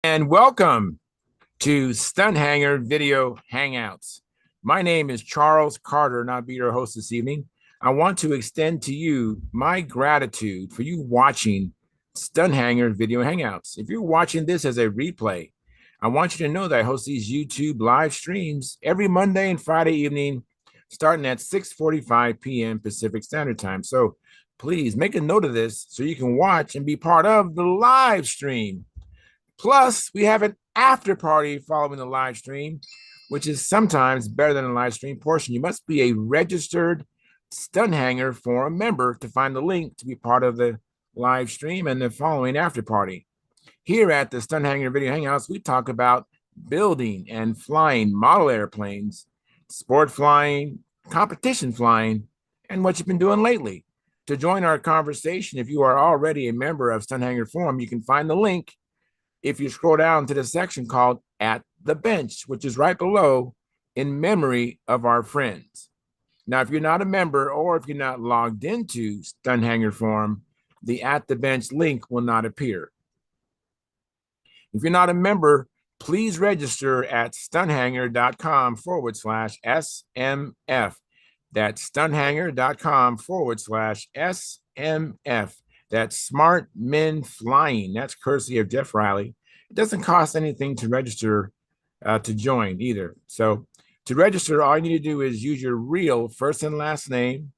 And welcome to Stunthangar Video Hangouts. My name is Charles Carter, and I'll be your host this evening. I want to extend to you my gratitude for you watching Stunthangar Video Hangouts. If you're watching this as a replay, I want you to know that I host these YouTube live streams every Monday and Friday evening, starting at 6:45 p.m. Pacific Standard Time. So please make a note of this so you can watch and be part of the live stream. Plus, we have an after party following the live stream, which is sometimes better than a live stream portion. You must be a registered Stunthangar Forum member to find the link to be part of the live stream and the following after party. Here at the Stunthangar Video Hangouts, we talk about building and flying model airplanes, sport flying, competition flying, and what you've been doing lately. To join our conversation, if you are already a member of Stunthangar Forum, you can find the link if you scroll down to the section called At the Bench, which is right below in memory of our friends. Now, if you're not a member or if you're not logged into Stunthangar Forum, the At the Bench link will not appear. If you're not a member, please register at stunthangar.com/SMF. That's stunthangar.com/SMF. That's Smart Men Flying. That's courtesy of Jeff Riley. It doesn't cost anything to register to join either. So to register, all you need to do is use your real first and last name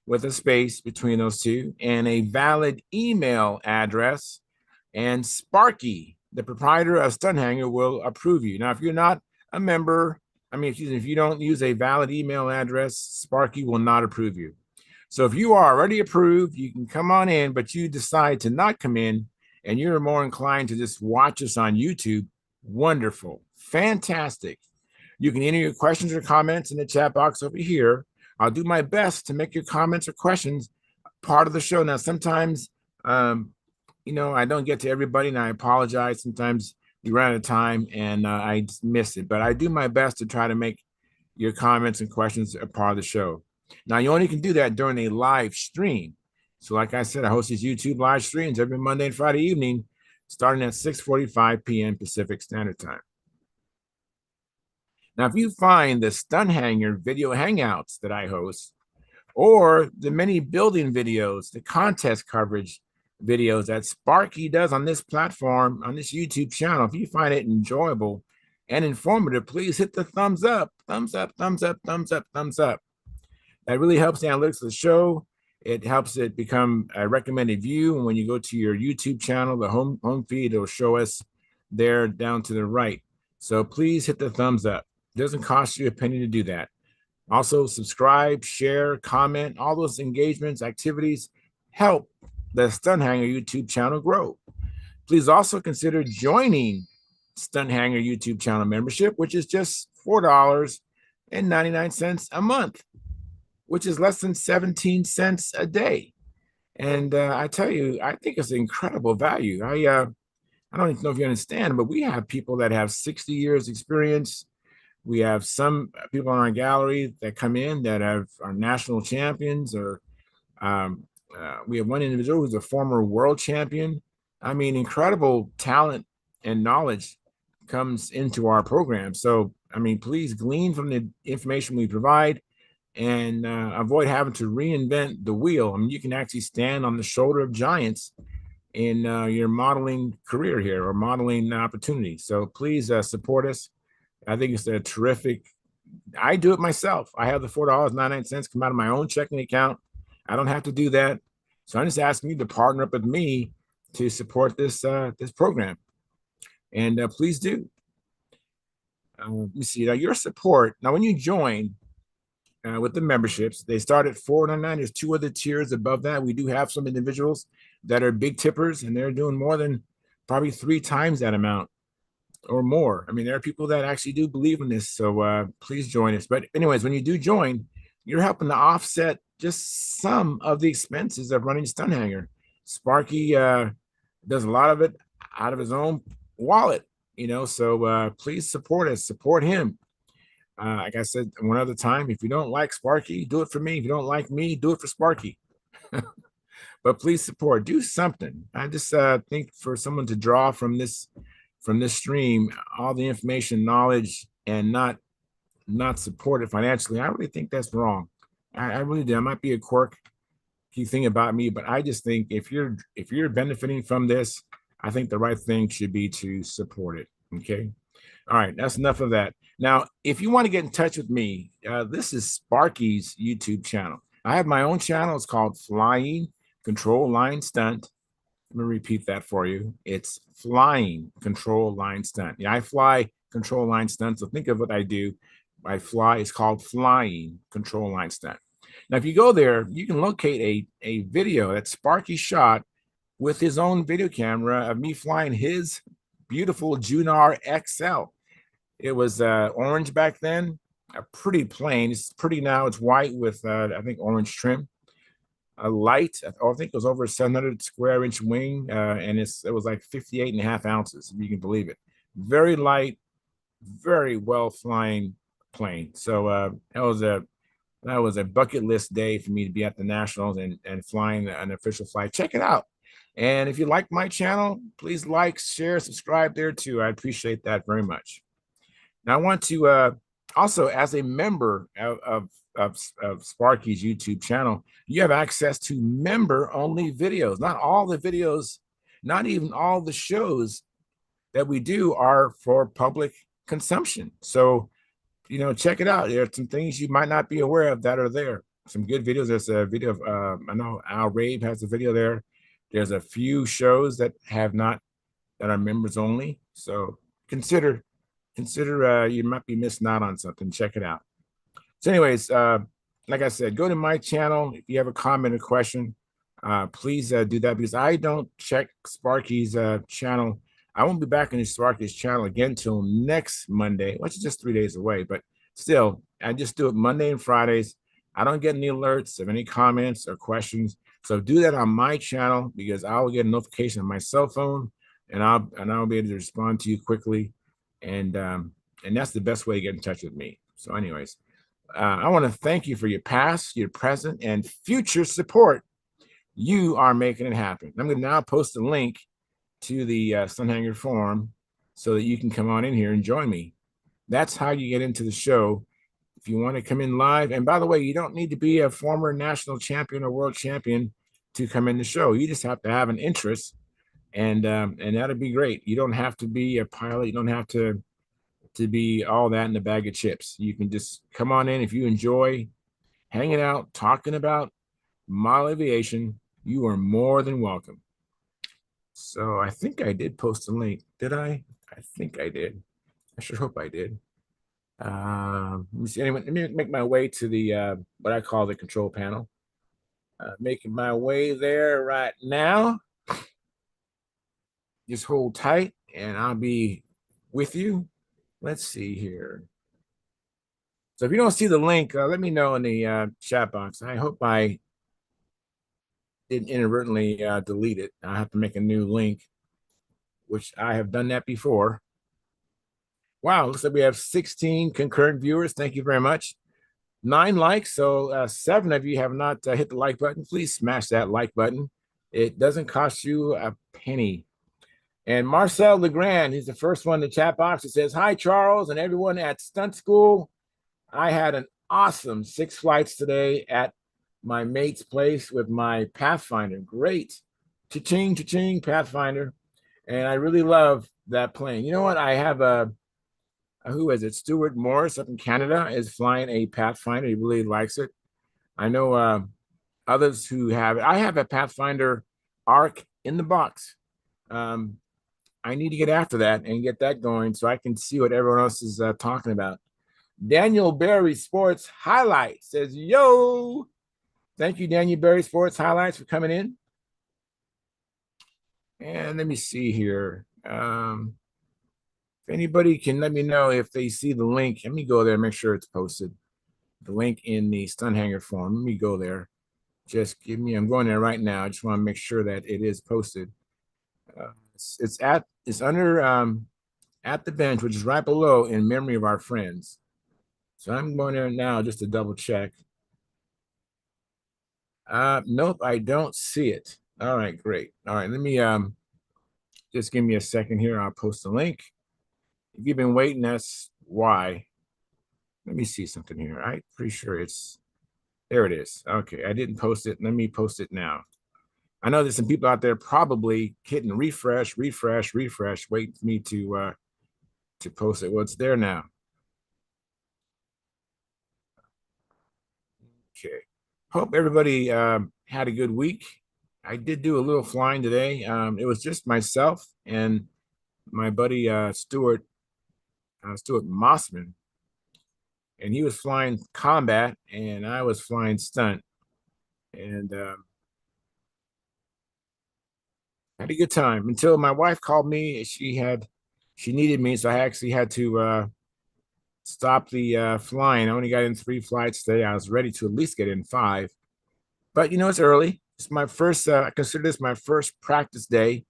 with a space between those two and a valid email address. And Sparky, the proprietor of Stunthangar, will approve you. Now, if you're not a member, excuse me, if you don't use a valid email address, Sparky will not approve you. So if you are already approved, you can come on in, but you decide to not come in and you're more inclined to just watch us on YouTube, wonderful, fantastic. You can enter your questions or comments in the chat box over here. I'll do my best to make your comments or questions part of the show. Now, sometimes, I don't get to everybody, and I apologize. Sometimes we run out of time and I just miss it, but I do my best to try to make your comments and questions a part of the show. Now, you only can do that during a live stream. So like I said, I host these YouTube live streams every Monday and Friday evening, starting at 6:45 p.m. Pacific Standard Time. Now, if you find the Stunthangar video hangouts that I host, or the many building videos, the contest coverage videos that Sparky does on this platform, on this YouTube channel, if you find it enjoyable and informative, please hit the thumbs up, thumbs up, thumbs up, thumbs up, thumbs up. That really helps the analytics of the show. It helps it become a recommended view. And when you go to your YouTube channel, the home feed, it'll show us there down to the right. So please hit the thumbs up. It doesn't cost you a penny to do that. Also, subscribe, share, comment. All those engagements, activities help the Stunthangar YouTube channel grow. Please also consider joining Stunthangar YouTube channel membership, which is just $4.99 a month, which is less than 17 cents a day. And I tell you, I think it's an incredible value. I don't even know if you understand, but we have people that have 60 years experience. We have some people in our gallery that come in that are national champions, or we have one individual who's a former world champion. I mean, incredible talent and knowledge comes into our program. So, please glean from the information we provide and avoid having to reinvent the wheel. You can actually stand on the shoulder of giants in your modeling career here or modeling opportunity. So please support us. I think it's a terrific. I do it myself. I have the $4.99 come out of my own checking account. I don't have to do that. So I'm just asking you to partner up with me to support this program. And please do. Let me see. Now, your support. Now, when you join with the memberships, they start at $4.99. There's two other tiers above that. We do have some individuals that are big tippers, and they're doing more than probably 3 times that amount or more. There are people that actually do believe in this, so please join us. But anyways, when you do join, you're helping to offset just some of the expenses of running Stunthangar. Sparky does a lot of it out of his own wallet, so please support us, support him. Like I said one other time, if you don't like Sparky, do it for me. If you don't like me, do it for Sparky. But please support, do something. I just think for someone to draw from this from this stream all the information, knowledge, and not support it financially, I really think that's wrong. I really do. That might be a quirky thing about me, but I just think if you're benefiting from this, I think the right thing should be to support it. Okay. All right, that's enough of that. Now, if you want to get in touch with me, this is Sparky's YouTube channel. I have my own channel. It's called Flying Control Line Stunt. Let me repeat that for you. It's Flying Control Line Stunt. Yeah, I fly control line stunt. So think of what I do. I fly. It's called Flying Control Line Stunt. Now, if you go there, you can locate a video that Sparky shot with his own video camera of me flying his beautiful Junar XL. It was orange back then, a pretty plane. It's pretty now. It's white with, I think, orange trim. A light, I think it was over a 700 square inch wing, and it was like 58 and a half ounces, if you can believe it. Very light, very well flying plane. So that was a bucket list day for me to be at the Nationals and flying an official flight. Check it out. And if you like my channel, please like, share, subscribe there too. I appreciate that very much. Now, I want to also, as a member of Sparky's YouTube channel, you have access to member-only videos. Not all the videos, not even all the shows that we do are for public consumption. So, check it out. There are some things you might not be aware of that are there. Some good videos. There's a video of, I know Al Rabe has a video there. There's a few shows that are members only. So consider you might be missing out on something. Check it out. So anyways, like I said, go to my channel. If you have a comment or question, please do that, because I don't check Sparky's channel. I won't be back in Sparky's channel again till next Monday, which is just 3 days away. But still, I just do it Monday and Fridays. I don't get any alerts of any comments or questions. So do that on my channel, because I will get a notification on my cell phone, and I'll be able to respond to you quickly. And that's the best way to get in touch with me. So anyways, I want to thank you for your past, your present, and future support. You are making it happen. I'm going to now post a link to the Stunthangar forum so that you can come on in here and join me. That's how you get into the show. If you want to come in live, and by the way, you don't need to be a former national champion or world champion to come in the show. You just have to have an interest, and that'll be great. You don't have to be a pilot. You don't have to be all that in a bag of chips. You can just come on in. If you enjoy hanging out, talking about model aviation, you are more than welcome. So I think I did post a link. Did I? I think I did. I sure hope I did. Let me see. Anyway, let me make my way to the what I call the control panel. Making my way there right now. Just hold tight, and I'll be with you. Let's see here. So if you don't see the link, let me know in the chat box. I hope I didn't inadvertently delete it. I have to make a new link, which I have done that before. Wow, looks like we have 16 concurrent viewers. Thank you very much. 9 likes, so 7 of you have not hit the like button. Please smash that like button. It doesn't cost you a penny. And Marcel Legrand, he's the first one in the chat box. It says, "Hi, Charles, and everyone at Stunt School. I had an awesome 6 flights today at my mate's place with my Pathfinder. Great. Cha-ching, cha-ching, Pathfinder. And I really love that plane. You know what? I have who is it? Stuart Morris up in Canada is flying a Pathfinder. He really likes it. I know others who have it. I have a Pathfinder ARC in the box. I need to get after that and get that going so I can see what everyone else is talking about. Daniel Berry Sports Highlights says, yo. Thank you, Daniel Berry Sports Highlights, for coming in. And let me see here. If anybody can let me know if they see the link, let me go there and make sure it's posted. The link in the Stunthangar forum. Let me go there. Just give me, I'm going there right now. I just want to make sure that it is posted. It's under at the bench, which is right below in memory of our friends. So I'm going there now just to double check. Nope, I don't see it. All right, great. All right, let me Just give me a second here. I'll post the link. If you've been waiting, that's why. Let me see something here. I'm pretty sure it's there. It is. Okay, I didn't post it. Let me post it now. I know there's some people out there probably hitting refresh, refresh, refresh, waiting for me to post it. Well, it's there now. Okay. Hope everybody had a good week. I did do a little flying today. It was just myself and my buddy Stuart Mossman, and he was flying combat, and I was flying stunt, and had a good time until my wife called me. She needed me, so I actually had to stop the flying. I only got in 3 flights today. I was ready to at least get in 5, but it's early. It's my first. I consider this my first practice day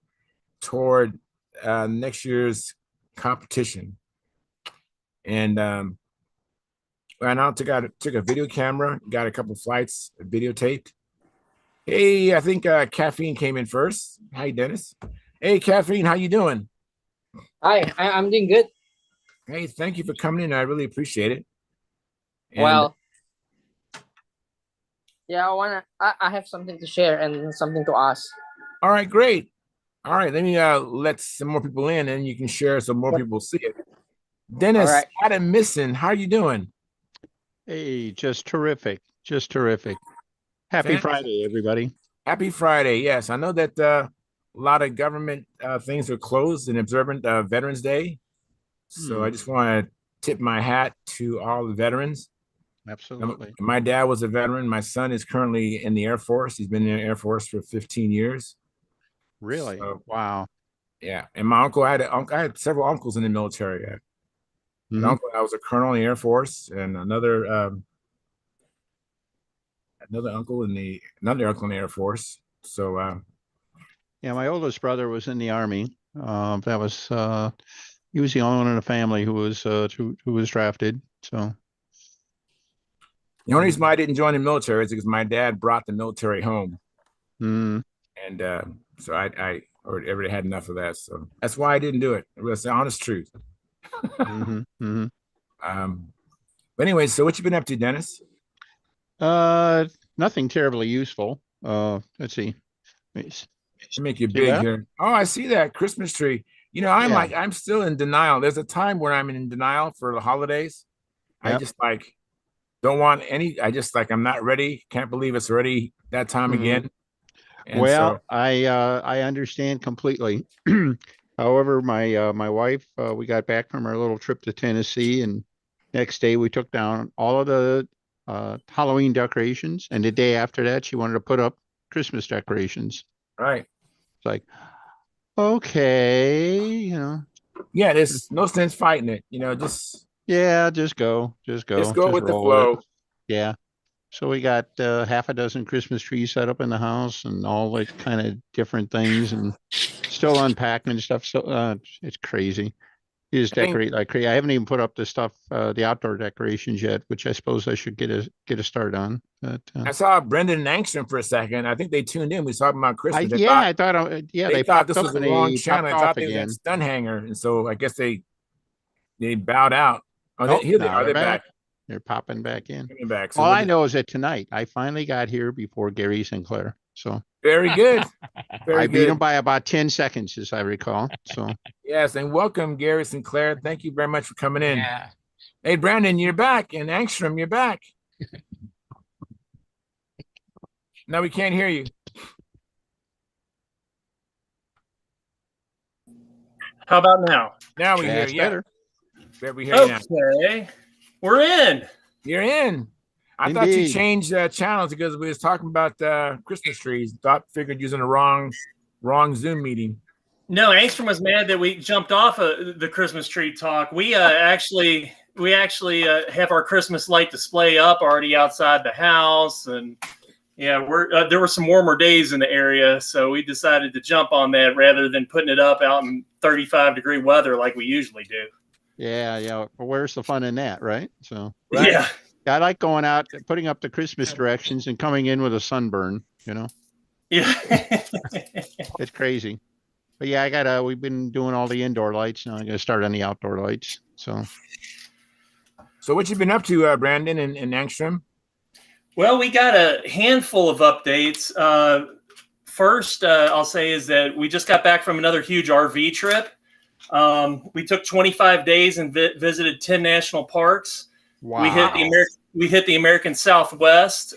toward next year's competition, and ran out, took a video camera, got a couple flights videotaped. Hey, I think Caffeine came in first. Hi, Dennis. Hey, Caffeine, how you doing? Hi, I'm doing good. Hey, thank you for coming in. I really appreciate it. And Well, yeah, I have something to share and something to ask. all right, great. All right, let me let some more people in, and you can share so more Yep. people see it. All Dennis, right. Adam Missing, how are you doing? Hey, just terrific. Just terrific. Happy Thanks. Friday, everybody. Happy Friday. Yes, I know that a lot of government things are closed in observant Veterans Day. So I just want to tip my hat to all the veterans. Absolutely. My dad was a veteran. My son is currently in the Air Force. He's been in the Air Force for 15 years. Really? So, Wow. yeah. And my uncle, I had several uncles in the military. I had an uncle that was a colonel in the Air Force, and another uncle in the Air Force. So Yeah, my oldest brother was in the Army. That was he was the only one in the family who was drafted. So the only reason why I didn't join the military is because my dad brought the military home, mm, and so I already had enough of that. So that's why I didn't do it. That's the honest truth. hmm hmm Um, but anyway, so what you been up to, Dennis? Nothing terribly useful. Let's see. To make you See big that? here. Oh, I see that Christmas tree. Yeah. I'm still in denial. There's a time where I'm in denial for the holidays. I Yep. just don't want any. I just I'm not ready. Can't believe it's already that time hmm again. And Well, so, I understand completely. However, my wife, we got back from our little trip to Tennessee, and next day we took down all of the Halloween decorations, and the day after that, she wanted to put up Christmas decorations. right. It's like, okay, Yeah, there's no sense fighting it. yeah, Just go just with the roll with it. flow. Yeah. So we got half a dozen Christmas trees set up in the house and all like kind of different things and still unpacking and stuff. So it's crazy. You just I think decorate like crazy. I haven't even put up the stuff, the outdoor decorations yet, which I suppose I should get a start on. But I saw Brendan and Angstrom for a second. I think they tuned in. We was talking about Christmas. I thought yeah, They they thought popped this up was the and wrong they channel. popped They off thought they was at again. Stunthangar, and so I guess they bowed out. Oh, Oh, here they now are. they're They're back. back. They're popping back in. Coming back. So All I know is that tonight I finally got here before Gary Sinclair. So very good. I Very beat him good. by about 10 seconds, as I recall. So Yes, and welcome, Gary Sinclair. Thank you very much for coming in. Yeah. Hey, Brandon, you're back, and Angstrom, you're back. No, we can't hear you. How about now? Now we hear that's you. Yeah, better. we hear you now. Okay, we're in. You're in. I thought you Indeed. changed channels because we was talking about Christmas trees. Figured using the wrong Zoom meeting. No, Angstrom was mad that we jumped off of the Christmas tree talk. We actually have our Christmas light display up already outside the house, and yeah, there were some warmer days in the area, so we decided to jump on that rather than putting it up out in 35-degree weather like we usually do. Yeah, yeah. Well, where's the fun in that, right? So Right. Yeah. I like going out, putting up the Christmas directions and coming in with a sunburn, Yeah. It's crazy. But yeah, we've been doing all the indoor lights. Now I gotta start on the outdoor lights. So So what you been up to, Brandon and Angstrom? Well, we got a handful of updates. First, I'll say is that we just got back from another huge RV trip. We took 25 days and visited 10 national parks. wow. We hit the American Southwest,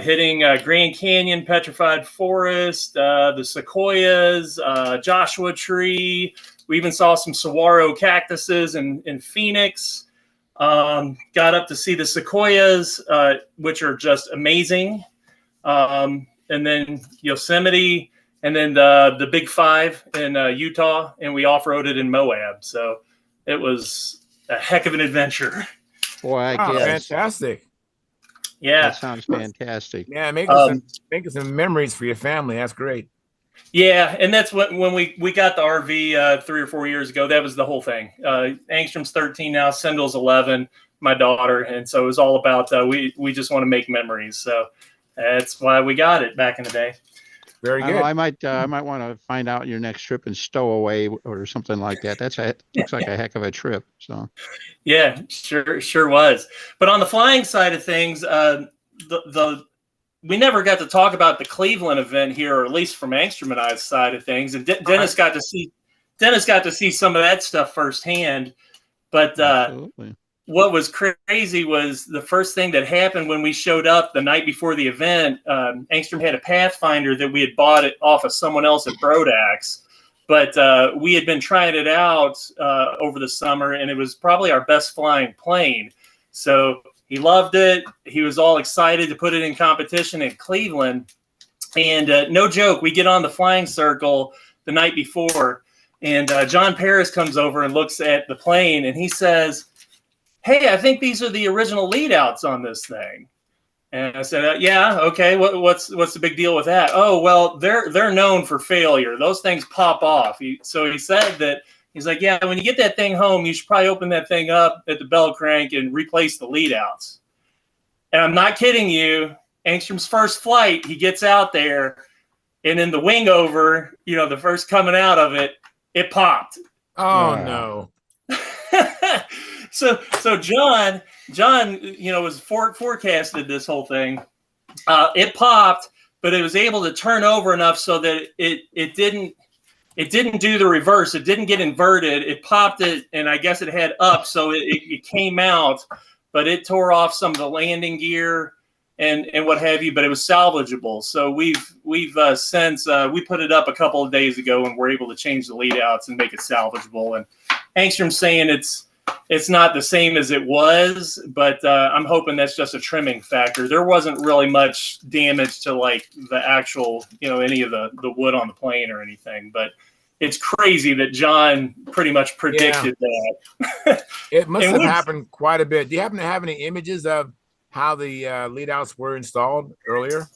hitting Grand Canyon, Petrified Forest, the Sequoias, Joshua Tree. We even saw some saguaro cactuses in Phoenix. Got up to see the Sequoias, which are just amazing. And then Yosemite, and then the Big Five in Utah, and we off-roaded in Moab. So it was a heck of an adventure. Boy, I Wow, guess. fantastic. Yeah. That sounds fantastic. Yeah, making some memories for your family. That's great. Yeah, and that's when we got the RV 3 or 4 years ago. That was the whole thing. Angstrom's 13 now, Sendle's 11, my daughter, and so it was all about we just want to make memories. So that's why we got it back in the day. Very I don't know, good. I might want to find out your next trip and stow away or something like that. Looks like a heck of a trip. So Yeah, sure was. But on the flying side of things, the we never got to talk about the Cleveland event here, or at least from Angstrom and I's side of things. And Dennis got to see some of that stuff firsthand. But absolutely. what was crazy was the first thing that happened when we showed up the night before the event. Angstrom had a Pathfinder that we had bought it off of someone else at Brodax, but we had been trying it out over the summer, and it was probably our best flying plane. So he loved it. He was all excited to put it in competition in Cleveland. And no joke, we get on the flying circle the night before, and John Paris comes over and looks at the plane, and he says, "Hey, I think these are the original lead outs on this thing." And I said, "Yeah, okay. What's the big deal with that?" "Oh, well, they're known for failure. Those things pop off." So he said that he's like, "Yeah, when you get that thing home, you should probably open that thing up at the bell crank and replace the lead outs." And I'm not kidding you. Angstrom's first flight, he gets out there, and in the wing over, the first coming out of it, it popped. Oh no. So John, was forecasted this whole thing. It popped, but it was able to turn over enough so that it didn't do the reverse. It didn't get inverted. It popped it, and I guess it had up, so it came out, but it tore off some of the landing gear and what have you. But it was salvageable. So we've since we put it up a couple of days ago, and we're able to change the lead outs and make it salvageable. And Angstrom's saying it's not the same as it was, but I'm hoping that's just a trimming factor. There wasn't really much damage to like the actual, any of the wood on the plane or anything, but it's crazy that John pretty much predicted that. It must have happened quite a bit. Do you happen to have any images of how the lead outs were installed earlier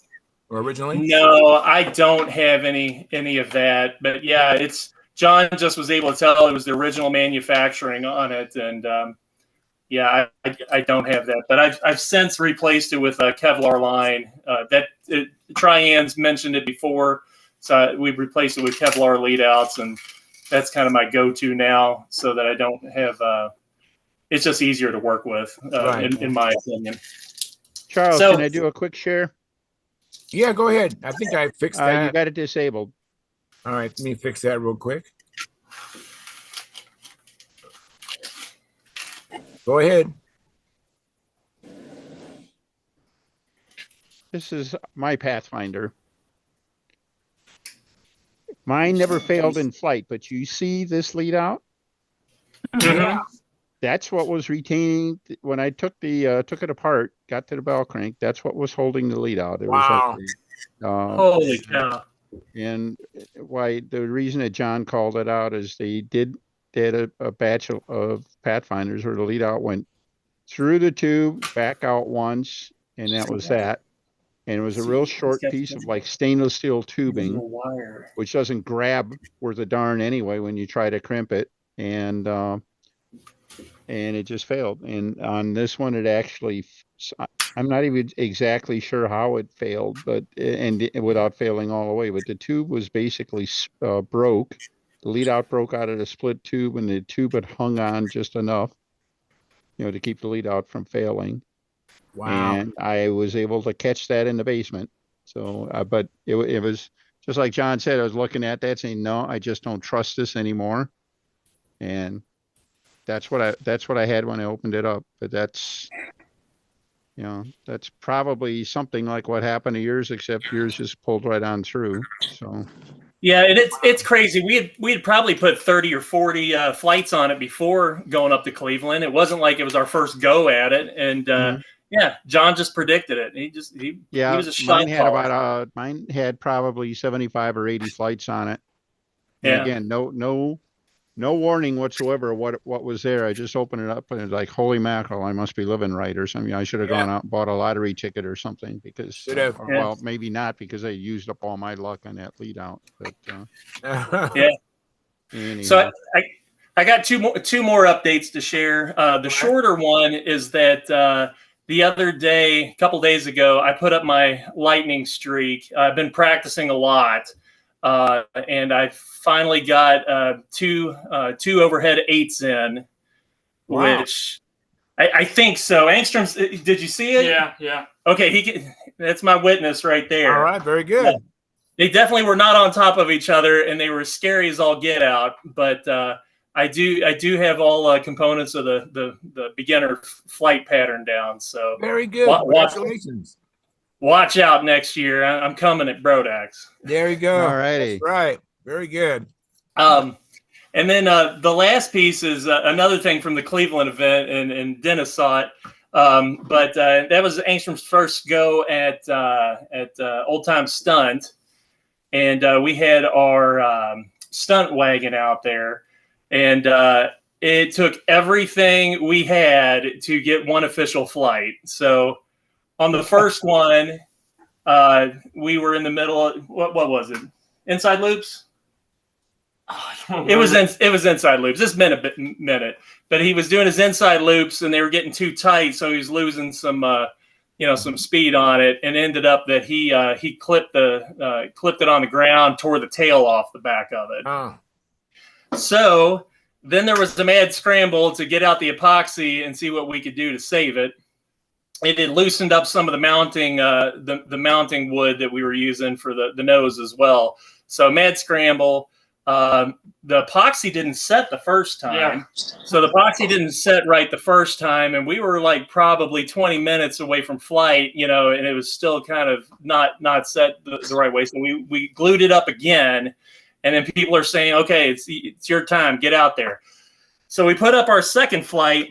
or originally? No, I don't have any of that, but yeah, John just was able to tell it was the original manufacturing on it, and yeah, I don't have that, but I've since replaced it with a Kevlar line. Trian's mentioned it before, so we've replaced it with Kevlar lead outs, and that's kind of my go-to now, so that I don't have. It's just easier to work with, Right. in my opinion. Charles, So- can I do a quick share? Yeah, go ahead. I think I fixed that. You got it disabled. All right, let me fix that real quick. Go ahead. This is my Pathfinder. Mine never failed in flight, but you see this lead out? Mhm. That's what was retaining when I took it apart, got to the bell crank. That's what was holding the lead out. It Wow. was like Holy cow! and why the reason that John called it out is they had a batch of Pathfinders where the lead out went through the tube, back out once, and that was that. And it was a real short piece of like stainless steel tubing, Wire. which doesn't grab worth a darn anyway when you try to crimp it. And and it just failed. And on this one, it actually, I'm not even exactly sure how it failed, but without failing all the way. But the tube was basically broke. The lead out broke out of the split tube, and the tube had hung on just enough, to keep the lead out from failing. Wow. And I was able to catch that in the basement. So, but it was just like John said. I was looking at that, saying, "No, I just don't trust this anymore." And that's what I had when I opened it up. But that's probably something like what happened to yours, except yours just pulled right on through. So Yeah, and it's crazy. We had probably put 30 or 40 flights on it before going up to Cleveland. It wasn't like it was our first go at it, and yeah, John just predicted it. He was a shot caller. Mine had probably 75 or 80 flights on it. And Yeah. again, no warning whatsoever what was there. I just opened it up and it's like, holy mackerel, I must be living right or something. I should have gone out and bought a lottery ticket or something because, Should have. well, maybe not because I used up all my luck on that lead out. But Yeah. anyhow. So I got two more updates to share. The shorter one is that the other day, a couple days ago, I put up my lightning streak. I've been practicing a lot, and I finally got two overhead eights in, which I think so. Angstrom's, did you see it? Yeah. Okay, that's my witness right there. All right, very good. Yeah. They definitely were not on top of each other, and they were scary as all get out. But I do have all components of the beginner flight pattern down. So Very good. Congratulations. Watch out next year. I'm coming at Brodax. There you go. All righty. That's right. Very good. And then the last piece is another thing from the Cleveland event, and Dennis saw it. But that was Angstrom's first go at Old Time Stunt. And we had our stunt wagon out there, and it took everything we had to get one official flight. So on the first one, we were in the middle of, what was it? Inside loops? It was inside loops. This been a minute, but he was doing his inside loops, and they were getting too tight, so he was losing some speed on it, and ended up that he clipped it on the ground, tore the tail off the back of it. Oh. So then there was the mad scramble to get out the epoxy and see what we could do to save it. It had loosened up some of the mounting the mounting wood that we were using for the nose as well. So mad scramble. The epoxy didn't set the first time. So the epoxy didn't set right the first time, and we were like probably 20 minutes away from flight, and it was still kind of not set the right way. So we glued it up again, and then people are saying, okay, it's your time, get out there. So we put up our second flight,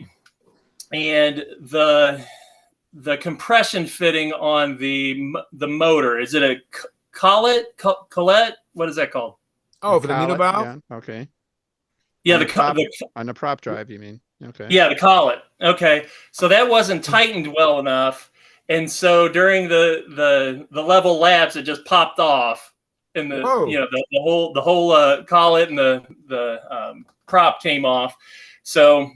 and the compression fitting on the motor, is it a collet? What is that called? Oh, for the needle valve? Yeah, okay. Yeah, on the prop drive, you mean? Okay. Yeah, the collet. Okay, so that wasn't tightened well enough, and so during the level laps, it just popped off, and the whole collet and the prop came off. So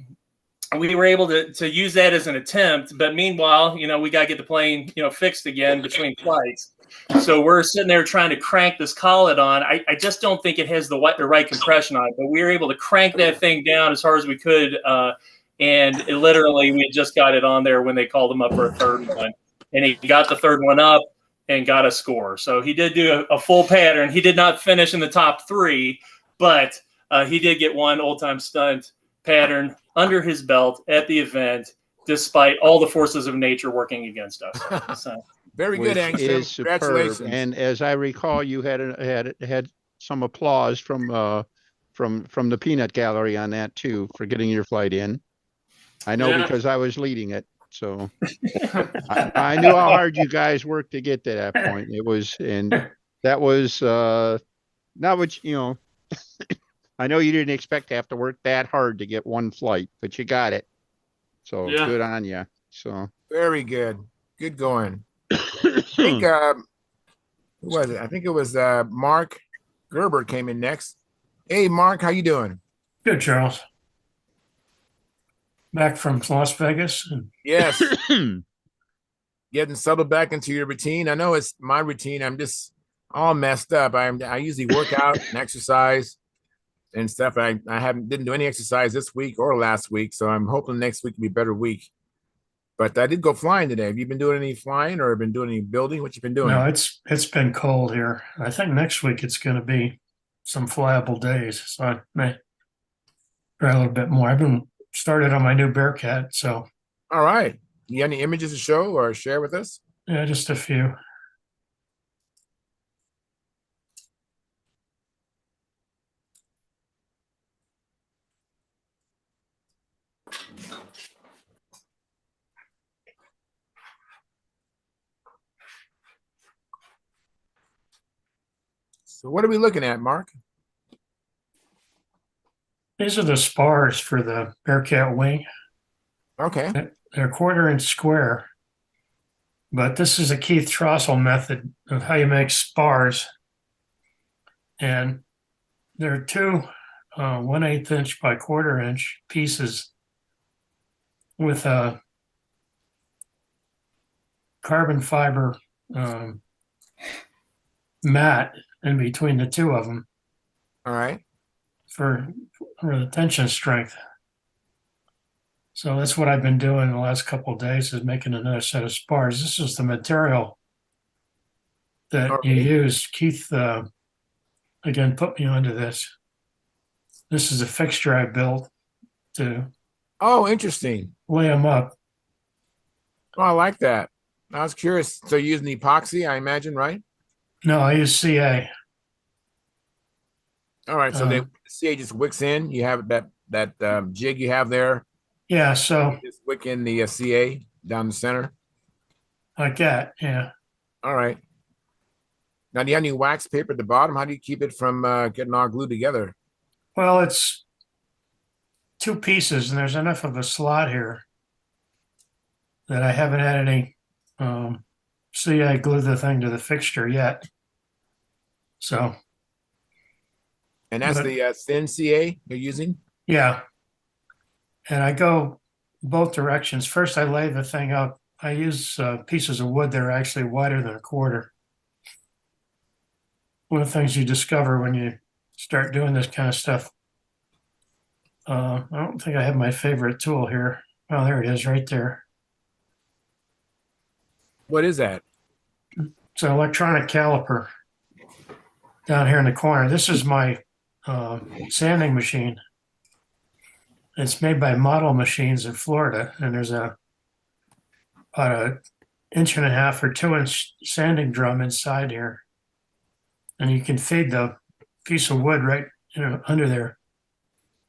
we were able to use that as an attempt, but meanwhile, we got to get the plane fixed again between flights. So we're sitting there trying to crank this collet on. I just don't think it has the right compression on it, but we were able to crank that thing down as hard as we could. And we just got it on there when they called him up for a third one. And he got the third one up and got a score. So he did do a full pattern. He did not finish in the top 3, but he did get one Old Time Stunt pattern under his belt at the event, despite all the forces of nature working against us. So. Very good, Angstrom. Congratulations. And as I recall, you had some applause from the peanut gallery on that too for getting your flight in. I know because I was leading it, so I knew how hard you guys worked to get to that point. That was not what I know you didn't expect to have to work that hard to get one flight, but you got it. So good on you. So very good. Good going. I think who was it? I think it was Mark Gerber came in next. Hey, Mark, how you doing? Good, Charles. Back from Las Vegas. Yes, getting settled back into your routine. I know it's my routine. I'm just all messed up. I usually work out and exercise and stuff. I haven't didn't do any exercise this week or last week, so I'm hoping next week will be a better week. But I did go flying today. Have you been doing any flying or been doing any building? What you been doing? No, it's been cold here. I think next week it's going to be some flyable days, so I may try a little bit more. I've been started on my new Bearcat, so All right. You got any images to show or share with us? yeah, just a few. So what are we looking at, Mark? These are the spars for the Bearcat wing. Okay. They're 1/4 inch square, but this is a Keith Trossel method of how you make spars. And there are two 1/8 inch by 1/4 inch pieces with a carbon fiber mat in between the two of them All right. for the tension strength. So that's what I've been doing the last couple of days, is making another set of spars. This is the material that All you right. use. Keith, again, put me onto this. This is a fixture I built to Oh, interesting. lay them up. Oh, I like that. I was curious. So you're using epoxy, I imagine, right? No, I use CA. All right. So the CA just wicks in. You have that jig you have there. Yeah, so Just wick in the CA down the center. like that. Yeah. All right. Now, do you have any wax paper at the bottom? How do you keep it from getting all glued together? Well, it's two pieces, and there's enough of a slot here that I haven't had any CA glue the thing to the fixture yet. So, And that's but the thin CA you're using? yeah. And I go both directions. First, I lay the thing up. I use pieces of wood that are actually wider than 1/4. One of the things you discover when you start doing this kind of stuff. I don't think I have my favorite tool here. Oh, there it is, right there. What is that? It's an electronic caliper down here in the corner. This is my sanding machine. It's made by Model Machines in Florida, and there's about a 1.5 or 2 inch sanding drum inside here, and you can feed the piece of wood right under there,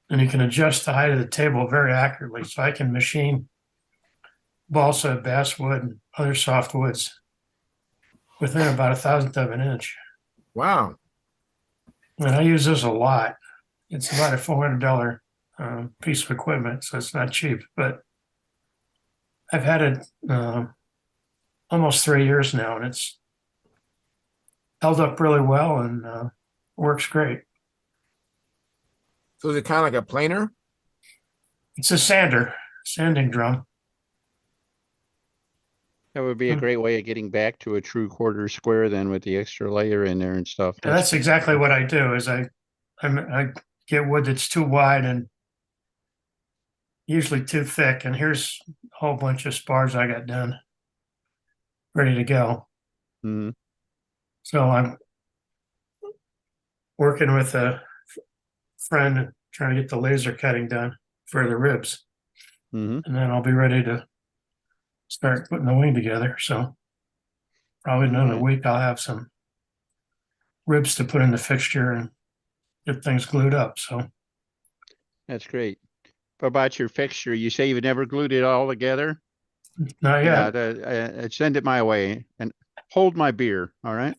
and you can adjust the height of the table very accurately. So I can machine balsa, basswood, and other soft woods within about 1/1000th of an inch. Wow. And I use this a lot. It's about a $400 piece of equipment, so it's not cheap. But I've had it almost 3 years now, and it's held up really well and works great. So is it kind of like a planer? It's a sanding drum. That would be a great way of getting back to a true 1/4 square then with the extra layer in there and stuff. And that's exactly what I do. Is I get wood that's too wide and usually too thick. And here's a whole bunch of spars I got done, ready to go. Mhm. So I'm working with a friend trying to get the laser cutting done for the ribs, Mhm. and then I'll be ready to start putting the wing together. So probably in another Alright. week I'll have some ribs to put in the fixture and get things glued up. So That's great. What about your fixture? You say you've never glued it all together? not Yeah, yet. send it my way and hold my beer. All right.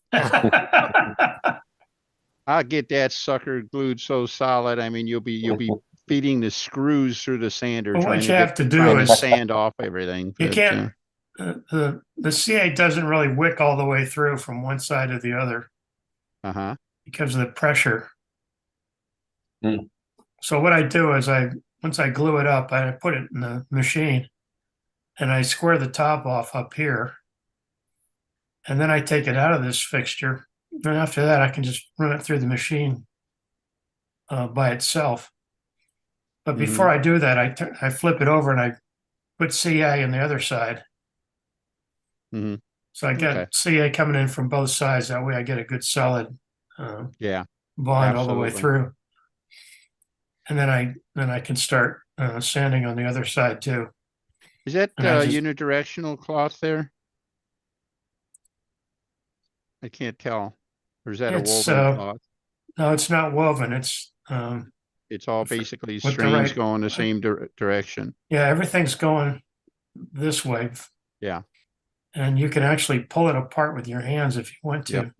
I'll get that sucker glued so solid. I mean, you'll be feeding the screws through the sander Well, trying what to you have to do trying to is sand off everything. you but, can't. The CA doesn't really wick all the way through from one side to the other uh-huh. because of the pressure. Hmm. So what I do is I once I glue it up, I put it in the machine and I square the top off up here. And then I take it out of this fixture. And after that, I can just run it through the machine by itself. But before I do that, I flip it over and I put CA on the other side. Mm-hmm. So I got Okay. CA coming in from both sides. That way I get a good solid Yeah, bond all the way absolutely. through. And then I can start sanding on the other side too. Is that And I just unidirectional cloth there? I can't tell. Or is that a it's woven cloth? no, it's not woven. It's It's all basically with the strands right going the same direction. yeah, everything's going this way. Yeah. And you can actually pull it apart with your hands if you want to. Yep.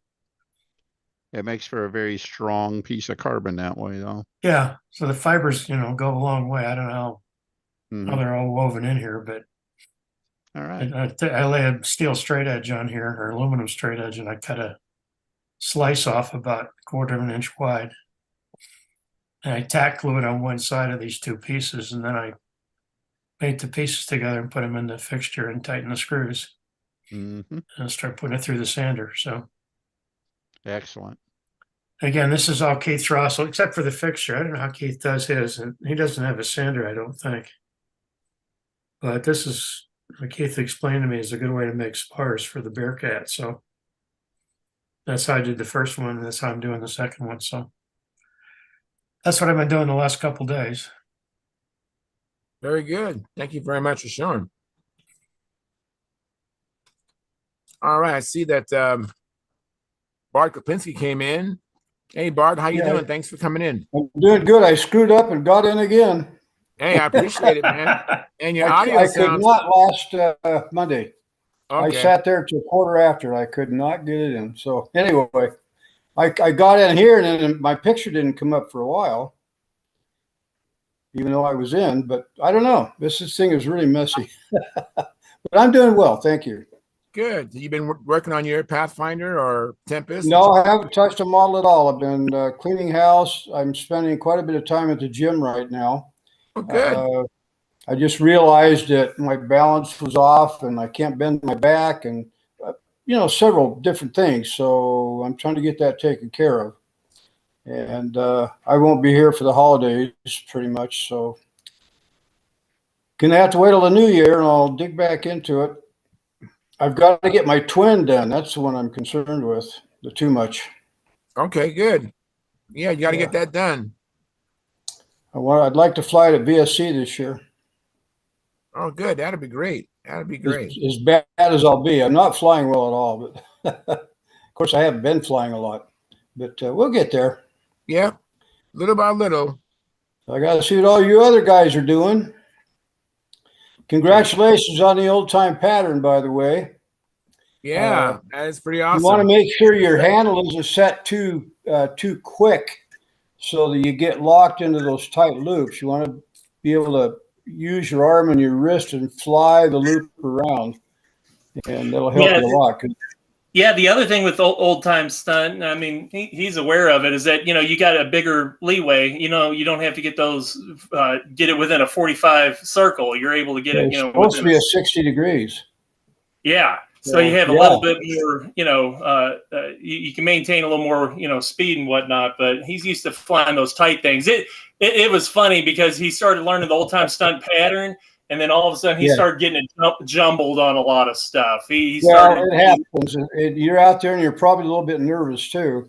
It makes for a very strong piece of carbon that way, though. Yeah. So the fibers, go a long way. I don't know how they're all woven in here, but All right. I lay a steel straight edge on here or aluminum straight edge, and I cut a slice off about a quarter of an inch wide. And I tack glue it on one side of these two pieces, and then I mate the pieces together and put them in the fixture and tighten the screws Mm-hmm. and start putting it through the sander. So Excellent. again, this is all Keith's Russell, except for the fixture. I don't know how Keith does his, and he doesn't have a sander, I don't think. But this is what Keith explained to me is a good way to make spars for the Bearcat. So that's how I did the first one, and that's how I'm doing the second one. So that's what I've been doing the last couple of days. Very good. Thank you very much for showing. All right, I see that Bart Kopinski came in. Hey, Bart, how you doing? Thanks for coming in. I'm doing good. I screwed up and got in again. Hey, I appreciate it, man. And your audio I could sounds not last Monday. I okay. sat there till quarter after. I could not get it in. So anyway, I got in here and then my picture didn't come up for a while, even though I was in. But I don't know. This thing is really messy. But I'm doing well. Thank you. Good. You've been working on your Pathfinder or Tempest? No, I haven't touched a model at all. I've been cleaning house. I'm spending quite a bit of time at the gym right now. Oh, good. I just realized that my balance was off and I can't bend my back and, several different things. So I'm trying to get that taken care of. And I won't be here for the holidays pretty much. So gonna have to wait till the new year and I'll dig back into it. I've got to get my twin done. That's the one I'm concerned with, the too much. Okay, good. Yeah, you got to get that done. I'd like to fly to BSC this year. Oh, good. That'd be great. That'd be great. As bad as I'll be. I'm not flying well at all, but of course I haven't been flying a lot, but we'll get there. Yeah, little by little. I got to see what all you other guys are doing. Congratulations on the old time pattern, by the way. Yeah, that's pretty awesome. You want to make sure your handle isn't set too quick so that you get locked into those tight loops. You want to be able to use your arm and your wrist and fly the loop around, and that'll help you a lot. Yeah, the other thing with old time stunt, I mean, he's aware of it, is that you got a bigger leeway. You don't have to get those get it within a 45 circle. You're able to get it. It's supposed to be a 60 degrees. Yeah, so you have a little bit more. You can maintain a little more speed and whatnot. But he's used to flying those tight things. It was funny because he started learning the old time stunt pattern. And then all of a sudden, he started getting it jumbled on a lot of stuff. It happens. You're out there, and you're probably a little bit nervous too.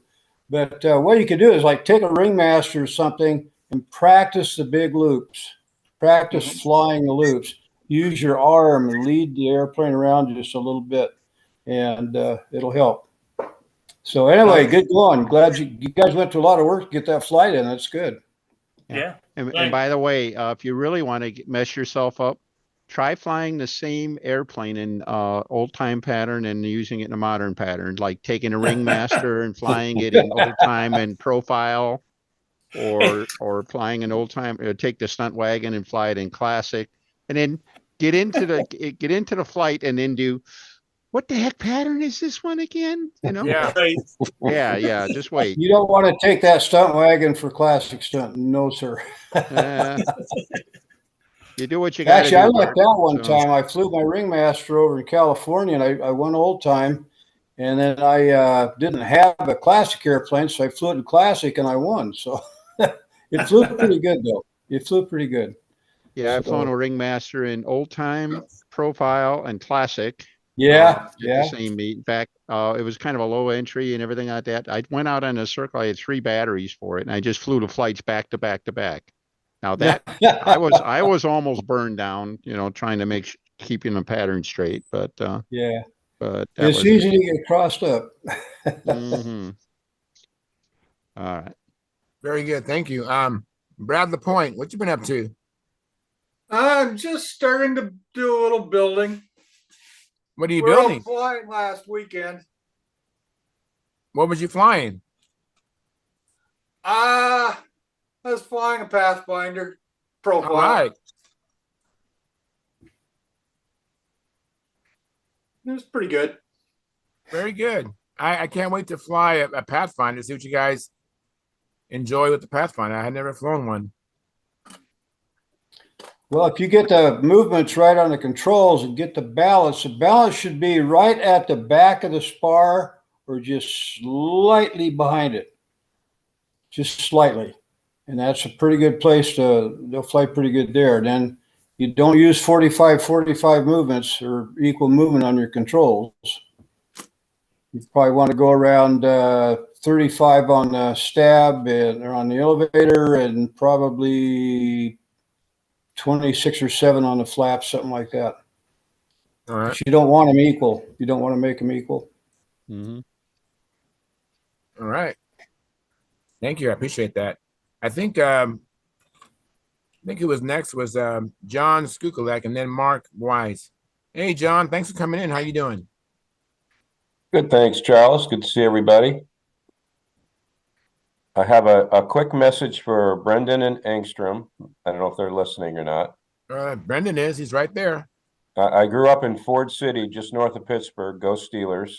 But what you could do is like take a ringmaster or something and practice the big loops. Practice flying the loops. Use your arm and lead the airplane around just a little bit, and it'll help. So anyway, good going. Glad you guys went to a lot of work to get that flight in. That's good. Yeah. And by the way, if you really want to mess yourself up, try flying the same airplane in old time pattern and using it in a modern pattern, like taking a ringmaster and flying it in old time and profile, or flying an old time, take the stunt wagon and fly it in classic, and then get into the flight and then do what the heck pattern is this one again? You know? Yeah. Right. Yeah. Just wait. You don't want to take that stunt wagon for classic stunt. No, sir. Uh, you do what you got to Actually, I do, lucked Bert. out one So, time. I flew my ringmaster over in California, and I won old time. And then I didn't have a classic airplane, so I flew it in classic, and I won. So it flew pretty good, though. It flew pretty good. yeah, I've flown a So ringmaster in old time, profile, and classic. yeah, At the yeah. same meet. In fact, it was kind of a low entry and everything like that. I went out on a circle. I had 3 batteries for it, and I just flew the flights back to back to back. Now that I was almost burned down, trying to keeping the pattern straight, Yeah. but that It's was it. easy to get crossed up. Hmm. All right. Very good. Thank you. Brad Lapointe, what you been up to? I'm just starting to do a little building. What are you We were building? up flying last weekend. What was you flying? I was flying a Pathfinder profile. All right. It was pretty good. Very good. I can't wait to fly a Pathfinder, see what you guys enjoy with the Pathfinder. I had never flown one. Well, if you get the movements right on the controls and get the balance should be right at the back of the spar or just slightly behind it. Just slightly. And that's a pretty good place they'll fly pretty good there. Then you don't use 45 movements or equal movement on your controls. You probably want to go around 35 on the stab or on the elevator and probably 26 or 7 on the flaps, something like that. All right. But you don't want them equal. You don't want to make them equal. Mm-hmm. All right. Thank you. I appreciate that. I think who was next was John Skukulak and then Mark Wise. Hey John, thanks for coming in. How you doing? Good, thanks, Charles. Good to see everybody. I have a quick message for Brendan and Angstrom. I don't know if they're listening or not. Brendan is. He's right there. I grew up in Ford City, just north of Pittsburgh. Go Steelers.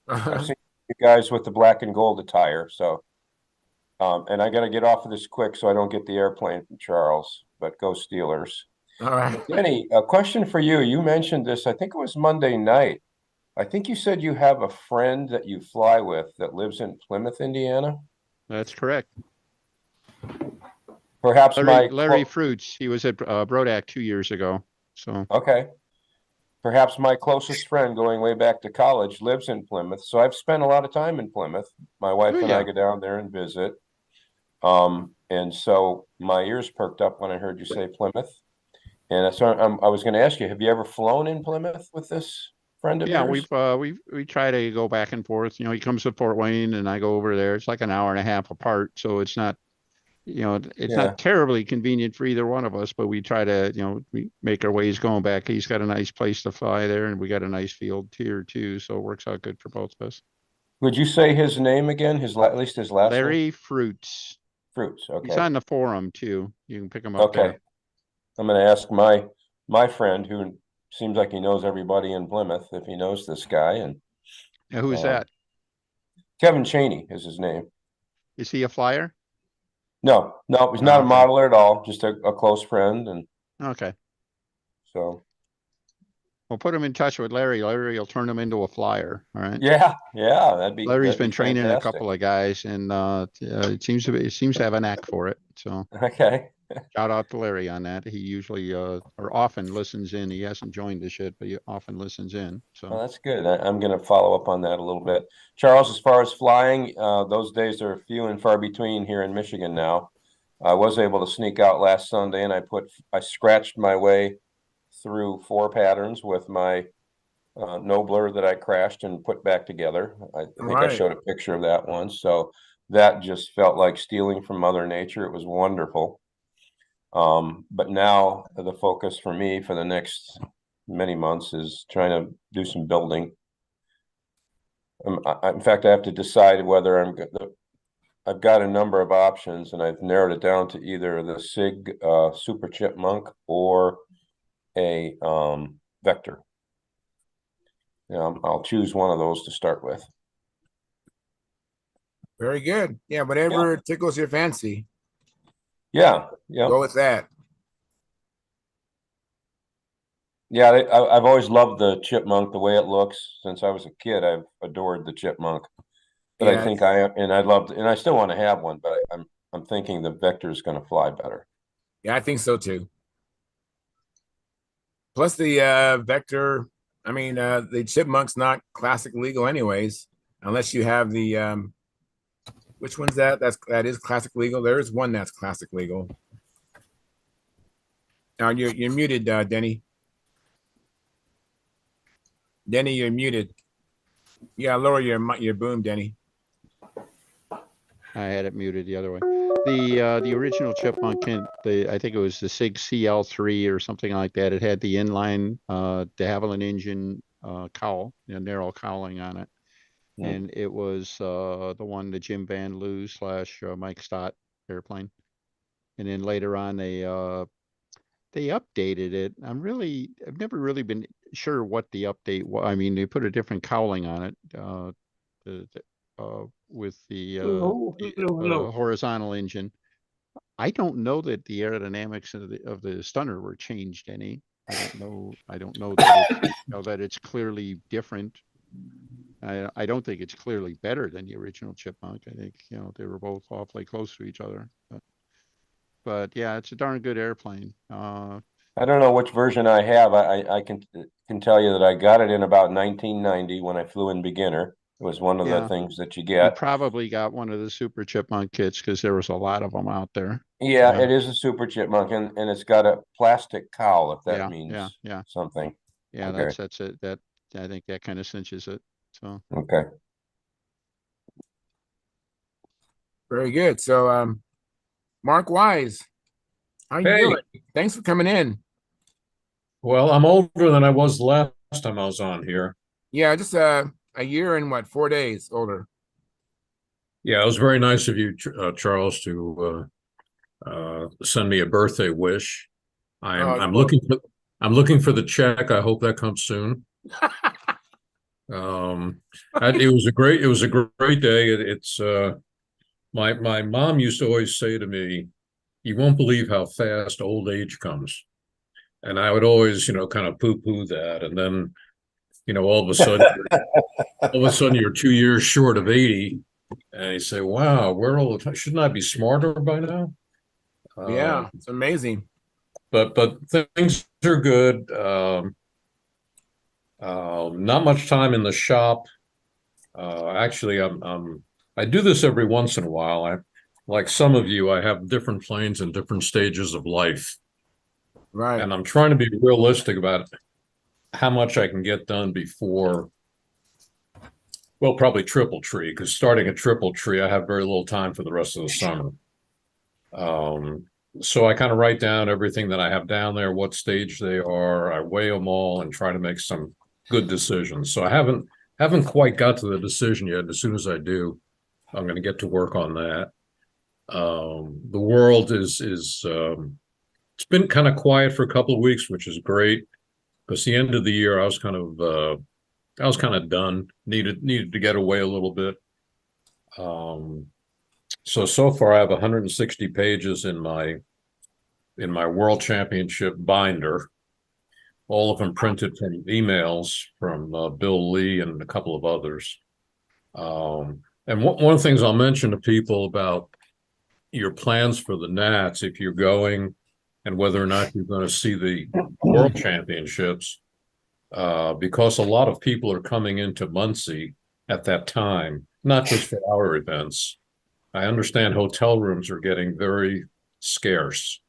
I've seen you guys with the black and gold attire. So, and I got to get off of this quick so I don't get the airplane from Charles, but go Steelers. All right. Denny, a question for you. You mentioned this, I think it was Monday night. I think you said you have a friend that you fly with that lives in Plymouth, Indiana. That's correct. Perhaps Larry Fruits. He was at Brodak 2 years ago. So okay. Perhaps my closest friend going way back to college lives in Plymouth. So I've spent a lot of time in Plymouth. My wife and I go down there and visit. And so my ears perked up when I heard you say Plymouth. And so I was going to ask you, have you ever flown in Plymouth with this friend of yours? we try to go back and forth. He comes to Fort Wayne and I go over there. It's like an hour and a half apart, so it's not not terribly convenient for either one of us, but we try to we make our ways going back. He's got a nice place to fly there, and we got a nice field here too, so it works out good for both of us. Would you say his name again? At least his last name? Larry Fruits. Fruits. Okay. He's on the forum too. You can pick him up there. I'm going to ask my friend, who seems like he knows everybody in Plymouth, if he knows this guy. And who is that? Kevin Cheney is his name. Is he a flyer? No, he's not a modeler at all. Just a close friend. And okay. So we'll put him in touch with Larry. Larry will turn him into a flyer. All right. Yeah, that'd be. Larry's been be training fantastic. a couple of guys, and it seems to have a knack for it. So okay. Shout out to Larry on that. He usually or often listens in. He hasn't joined this yet, but he often listens in. So that's good. I'm going to follow up on that a little bit. Charles, as far as flying, those days are few and far between here in Michigan now. I was able to sneak out last Sunday, and I scratched my way through 4 patterns with my Nobler that I crashed and put back together. I think I showed a picture of that once. So that just felt like stealing from Mother Nature. It was wonderful. But now the focus for me for the next many months is trying to do some building. In fact, I have to decide whether I've got a number of options, and I've narrowed it down to either the SIG Super Chipmunk or a Vector. I'll choose one of those to start with. Very good. Yeah, whatever tickles your fancy, Yeah, go with that. Yeah, I've always loved the chipmunk, the way it looks. Since I was a kid, I've adored the chipmunk. But I think I still want to have one, but I'm thinking the Vector is going to fly better. Yeah, I think so too. Plus the Vector, I mean, the chipmunk's not classic legal anyways, unless you have the which one's that? That is classic legal. There is one that's classic legal. Now you're muted, Denny. Denny, you're muted. Yeah, lower your boom, Denny. I had it muted the other way. The original chipmunk, I think it was the SIG CL3 or something like that. It had the inline de Havilland engine cowl, narrow cowling on it. Yeah. And it was the one that Jim Van Loo / Mike Stott airplane. And then later on they updated it. I've never really been sure what the update was. I mean, they put a different cowling on it with the horizontal engine. I don't know that the aerodynamics of the stunner were changed any. I don't know that it's clearly different. I don't think it's clearly better than the original chipmunk. I think they were both awfully close to each other. But yeah, it's a darn good airplane. I don't know which version I have. I can tell you that I got it in about 1990 when I flew in beginner. It was one of the things that you get. You probably got one of the Super Chipmunk kits because there was a lot of them out there. Yeah, it is a Super Chipmunk, and it's got a plastic cowl, if that means something. Yeah, okay. That's it. That I think that kind of cinches it. So okay. Very good. So Mark Wise, how you doing? Thanks for coming in. Well, I'm older than I was last time I was on here. Yeah, just a year and 4 days older. Yeah, it was very nice of you, Charles, to send me a birthday wish. I'm looking for the check. I hope that comes soon. It was a great day. It's my mom used to always say to me, "You won't believe how fast old age comes," and I would always, kind of poo-poo that, and then, all of a sudden you're 2 years short of 80, and you say, "Wow, we're old. Shouldn't I be smarter by now?" Yeah, it's amazing. But things are good. Not much time in the shop. Actually, I do this every once in a while. Like some of you, I have different planes in different stages of life. Right. And I'm trying to be realistic about how much I can get done before, well, probably Triple Tree, because starting at Triple Tree, I have very little time for the rest of the summer. So I kind of write down everything that I have down there, what stage they are. I weigh them all and try to make some good decisions. So I haven't quite got to the decision yet. As soon as I do, I'm going to get to work on that. The world is it's been kind of quiet for a couple of weeks, which is great, because the end of the year I was kind of done. Needed to get away a little bit. So far I have 160 pages in my World Championship binder, all of them printed from emails from Bill Lee and a couple of others. And one of the things I'll mention to people about your plans for the Nats, if you're going, and whether or not you're going to see the World Championships, because a lot of people are coming into Muncie at that time, not just for our events. I understand hotel rooms are getting very scarce.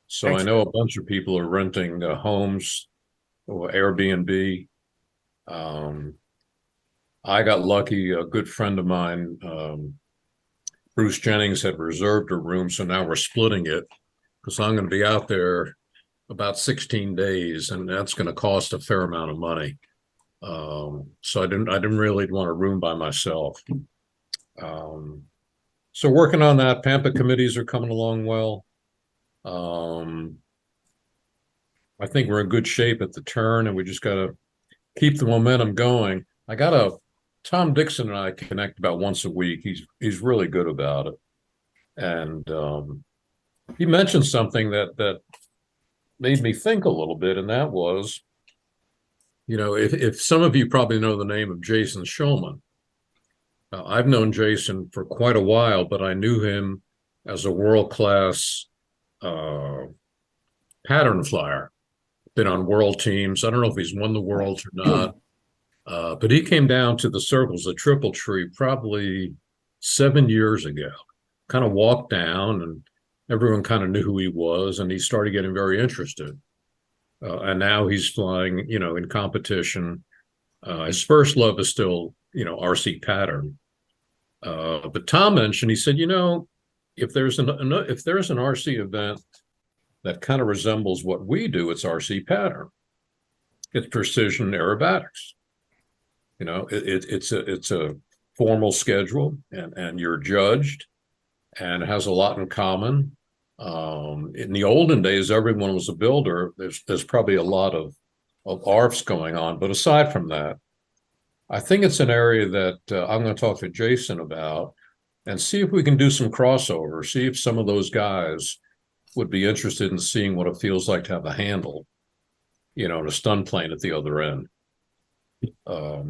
So I know a bunch of people are renting homes or Airbnb. I got lucky. A good friend of mine, Bruce Jennings, had reserved a room, so now we're splitting it because I'm going to be out there about 16 days, and that's going to cost a fair amount of money. So I didn't really want a room by myself. So working on that. Pampa committees are coming along well. I think we're in good shape at the turn, and we just got to keep the momentum going. Tom Dixon and I connect about once a week. He's really good about it. And he mentioned something that made me think a little bit, and that was, if some of you probably know the name of Jason Schulman. I've known Jason for quite a while, but I knew him as a world-class pattern flyer. Been on world teams. I don't know if he's won the worlds or not, but he came down to the circles of Triple Tree probably 7 years ago. Kind of walked down, and everyone kind of knew who he was, and he started getting very interested. And now he's flying, in competition. His first love is still, RC pattern. But Tom mentioned, he said, if there's an RC event that kind of resembles what we do, it's RC pattern. It's precision aerobatics. It's a formal schedule, and you're judged, and it has a lot in common. In the olden days, everyone was a builder. There's probably a lot of ARFs going on, but aside from that, I think it's an area that I'm going to talk to Jason about and see if we can do some crossover, see if some of those guys would be interested in seeing what it feels like to have a handle, and a stun plane at the other end. I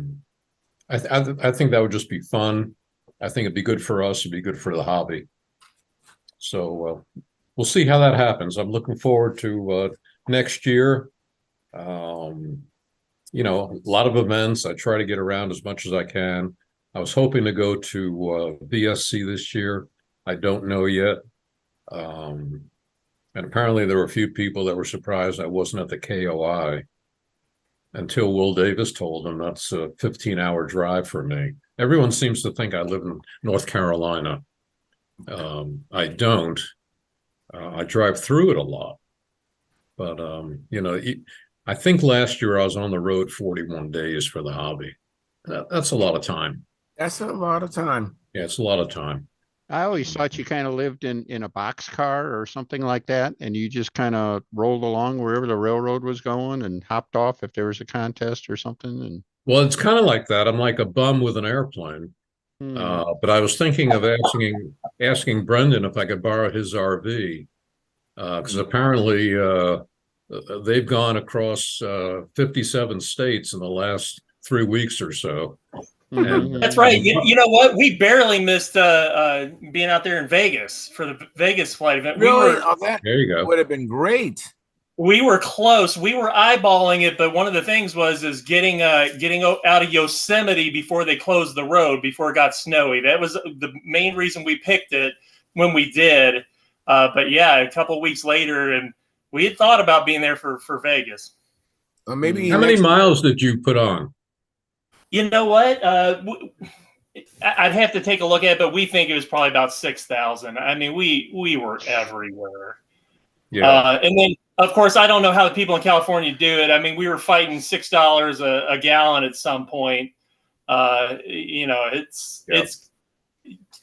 think that would just be fun. I think it'd be good for us. It'd be good for the hobby. So we'll see how that happens. I'm looking forward to next year. A lot of events. I try to get around as much as I can. I was hoping to go to VSC this year. I don't know yet. And apparently there were a few people that were surprised I wasn't at the KOI until Will Davis told them that's a 15-hour drive for me. Everyone seems to think I live in North Carolina. I don't. I drive through it a lot. But, I think last year I was on the road 41 days for the hobby. That's a lot of time. That's a lot of time. Yeah, it's a lot of time. I always thought you kind of lived in a box car or something like that, and you just kind of rolled along wherever the railroad was going and hopped off if there was a contest or something. And Well, it's kind of like that. I'm like a bum with an airplane. But I was thinking of asking Brendan if I could borrow his RV, because apparently they've gone across 57 states in the last 3 weeks or so. And, That's right. You know what? We barely missed being out there in Vegas for the Vegas flight event. Really? There you go. Would have been great. We were close. We were eyeballing it, but one of the things was getting out of Yosemite before they closed the road, before it got snowy. That was the main reason we picked it when we did. But yeah, a couple of weeks later, and we had thought about being there for Vegas. Well, maybe how many miles did you put on? You know what? I'd have to take a look at it, but we think it was probably about 6,000. I mean, we were everywhere. Yeah. And then, of course, I don't know how the people in California do it. I mean, we were fighting $6 a gallon at some point. It's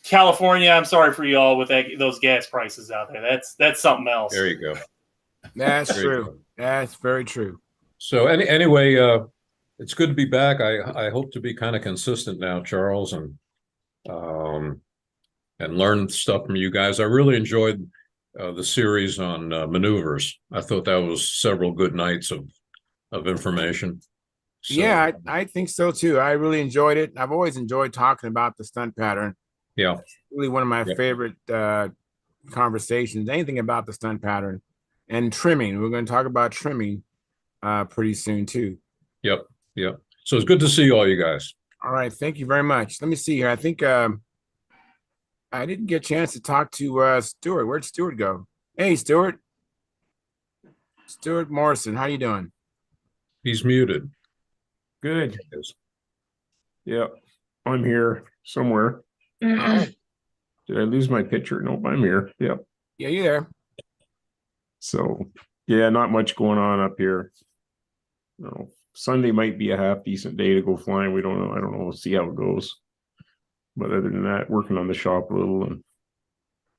California. I'm sorry for you all with those gas prices out there. That's something else. There you go. That's true. That's very true. So anyway, it's good to be back. I hope to be kind of consistent now, Charles, and learn stuff from you guys. I really enjoyed the series on maneuvers. I thought that was several good nights of information. So, yeah, I think so too. I really enjoyed it. I've always enjoyed talking about the stunt pattern. Yeah, it's really one of my favorite conversations. Anything about the stunt pattern and trimming. We're going to talk about trimming pretty soon too. Yep. So it's good to see all you guys. All right, thank you very much. Let me see here. I think I didn't get a chance to talk to Stuart. Where'd Stuart go? Hey, Stuart. Stuart Morrison, how you doing? He's muted. Good. Yeah, I'm here somewhere. Did I lose my picture? Nope, I'm here. Yep. Yeah, you there. So, yeah, not much going on up here. No, Sunday might be a half decent day to go flying. We don't know. I don't know. We'll see how it goes. But other than that, working on the shop a little, and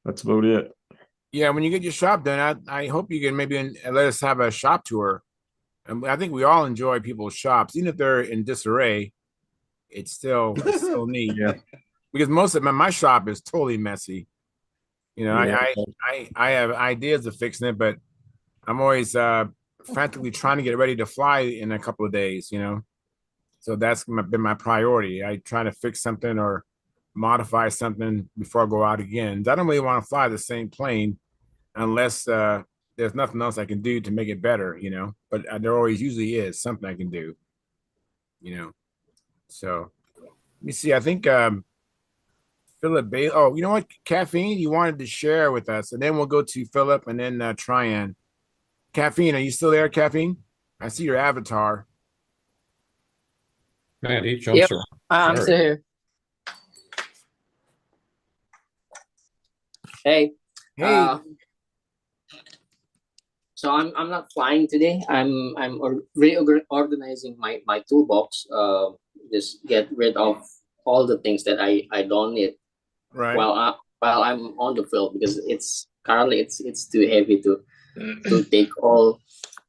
that's about it. Yeah, when you get your shop done, I hope you can maybe let us have a shop tour. And I think we all enjoy people's shops, even if they're in disarray. It's still neat. Yeah. Because most of my shop is totally messy. You know, Yeah. I have ideas of fixing it, but I'm always frantically trying to get ready to fly in a couple of days, you know. So that's been my priority. I try to fix something or modify something before I go out again. I don't really want to fly the same plane unless there's nothing else I can do to make it better, you know. But there always usually is something I can do, you know. So let me see. I think Philip Bay. Oh, you know what? Caffeine, you wanted to share with us, and then we'll go to Philip and then Tryon. Caffeine, are you still there, Caffeine? I see your avatar. Man, he jumps Yep, around. I'm Sorry. still here. Hey, Hey, so I'm not flying today. I'm reorganizing my toolbox. Just get rid of all the things that I don't need right. while I'm on the field, because it's currently it's too heavy to take all